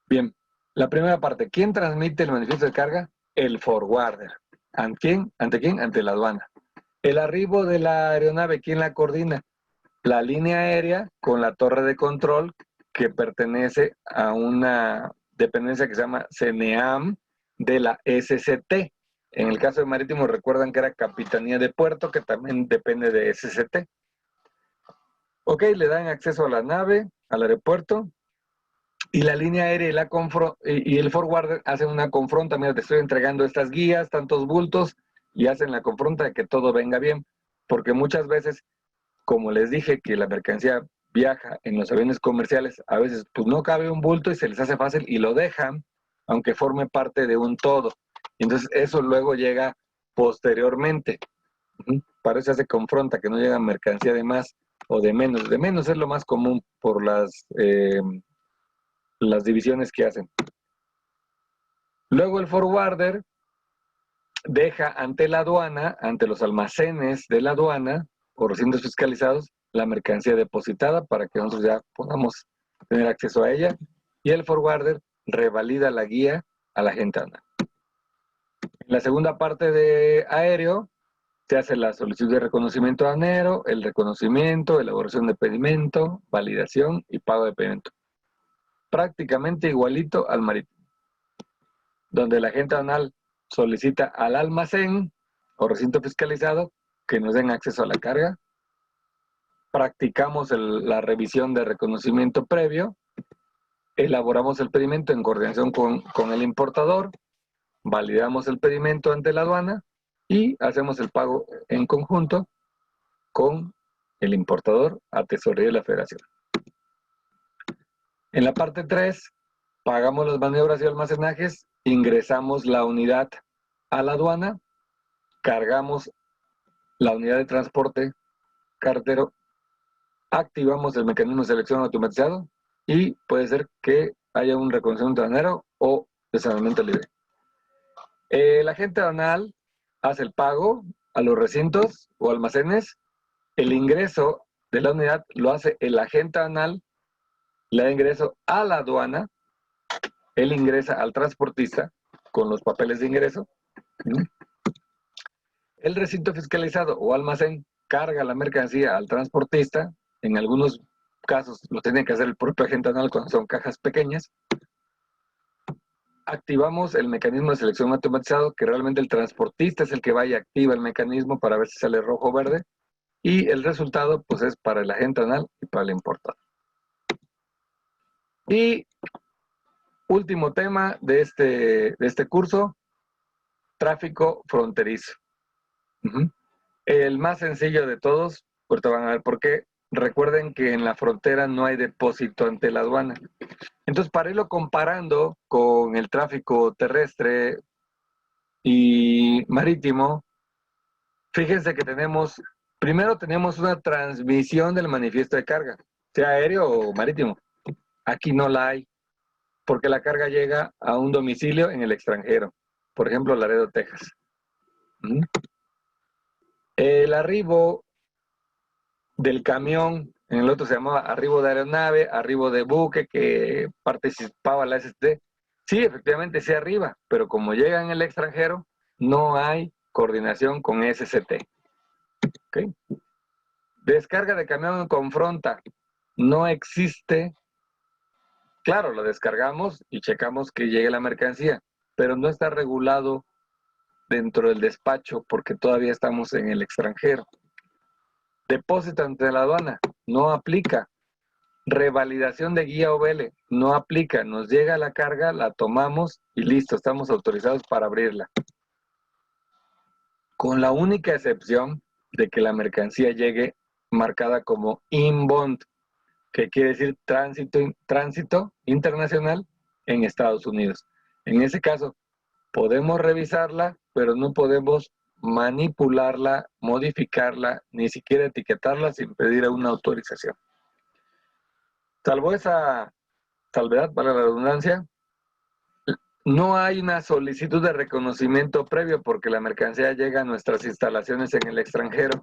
Bien, la primera parte, ¿quién transmite el manifiesto de carga? El forwarder. ¿Ante quién? Ante la aduana. El arribo de la aeronave, ¿quién la coordina? La línea aérea con la torre de control que pertenece a una dependencia que se llama CENEAM de la SCT. En el caso de marítimo recuerdan que era Capitanía de Puerto, que también depende de SCT. Ok, le dan acceso a la nave, al aeropuerto, y la línea aérea y el forwarder hacen una confronta. Mira, te estoy entregando estas guías, tantos bultos, y hacen la confronta de que todo venga bien. Porque muchas veces, como les dije, que la mercancía viaja en los aviones comerciales, a veces pues no cabe un bulto y se les hace fácil y lo dejan, aunque forme parte de un todo. Entonces eso luego llega posteriormente. Para eso se confronta, que no llega mercancía de más o de menos. De menos es lo más común por las divisiones que hacen. Luego el forwarder deja ante la aduana, ante los almacenes de la aduana o recintos fiscalizados, la mercancía depositada para que nosotros ya podamos tener acceso a ella. Y el forwarder revalida la guía a la agente aduanal. En la segunda parte de aéreo, se hace la solicitud de reconocimiento aduanero, el reconocimiento, elaboración de pedimento, validación y pago de pedimento. Prácticamente igualito al marítimo, donde la agente aduanal solicita al almacén o recinto fiscalizado que nos den acceso a la carga. Practicamos la revisión de reconocimiento previo, elaboramos el pedimento en coordinación con el importador, validamos el pedimento ante la aduana y hacemos el pago en conjunto con el importador a Tesorería de la Federación. En la parte 3, pagamos las maniobras y almacenajes, ingresamos la unidad a la aduana, cargamos la unidad de transporte carretero, activamos el mecanismo de selección automatizado y puede ser que haya un reconocimiento aduanero o desarrollo libre. El agente aduanal hace el pago a los recintos o almacenes. El ingreso de la unidad lo hace el agente aduanal, le da ingreso a la aduana, él ingresa al transportista con los papeles de ingreso. El recinto fiscalizado o almacén carga la mercancía al transportista. En algunos casos lo tiene que hacer el propio agente aduanal cuando son cajas pequeñas. Activamos el mecanismo de selección automatizado, que realmente el transportista es el que va y activa el mecanismo para ver si sale rojo o verde. Y el resultado pues es para el agente aduanal y para el importador. Y último tema de este curso, tráfico fronterizo. El más sencillo de todos, ahorita van a ver por qué. Recuerden que en la frontera no hay depósito ante la aduana. Entonces, para irlo comparando con el tráfico terrestre y marítimo, fíjense que primero tenemos una transmisión del manifiesto de carga, sea aéreo o marítimo. Aquí no la hay, porque la carga llega a un domicilio en el extranjero, por ejemplo, Laredo, Texas. El arribo del camión, en el otro se llamaba arribo de aeronave, arribo de buque, que participaba la SST. Sí, efectivamente se arriba, pero como llega en el extranjero, no hay coordinación con SCT. ¿Okay? Descarga de camión con fronta. No existe. Claro, lo descargamos y checamos que llegue la mercancía, pero no está regulado dentro del despacho porque todavía estamos en el extranjero. Depósito ante la aduana, no aplica. Revalidación de guía OBL, no aplica. Nos llega la carga, la tomamos y listo, estamos autorizados para abrirla. Con la única excepción de que la mercancía llegue marcada como inbound, que quiere decir tránsito internacional en Estados Unidos. En ese caso, podemos revisarla, pero no podemos manipularla, modificarla, ni siquiera etiquetarla sin pedir una autorización. Salvo esa salvedad, para la redundancia, no hay una solicitud de reconocimiento previo porque la mercancía llega a nuestras instalaciones en el extranjero.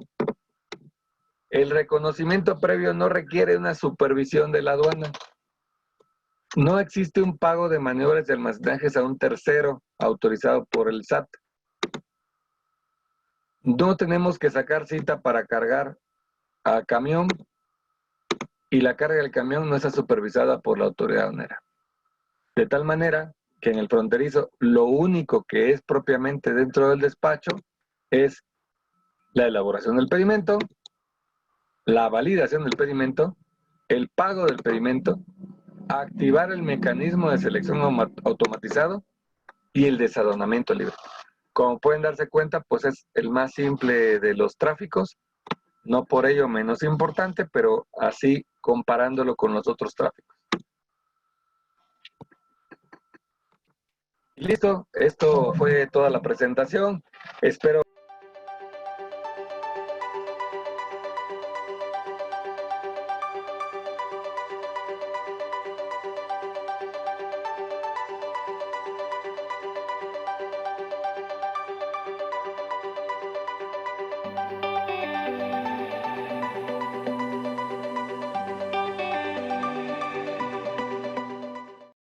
El reconocimiento previo no requiere una supervisión de la aduana. No existe un pago de maniobras de almacenajes a un tercero autorizado por el SAT. No tenemos que sacar cita para cargar a camión y la carga del camión no está supervisada por la autoridad aduanera. De tal manera que en el fronterizo lo único que es propiamente dentro del despacho es la elaboración del pedimento, la validación del pedimento, el pago del pedimento, activar el mecanismo de selección automatizado y el desadonamiento libre. Como pueden darse cuenta, pues es el más simple de los tráficos, no por ello menos importante, pero así comparándolo con los otros tráficos. Listo, esto fue toda la presentación. Espero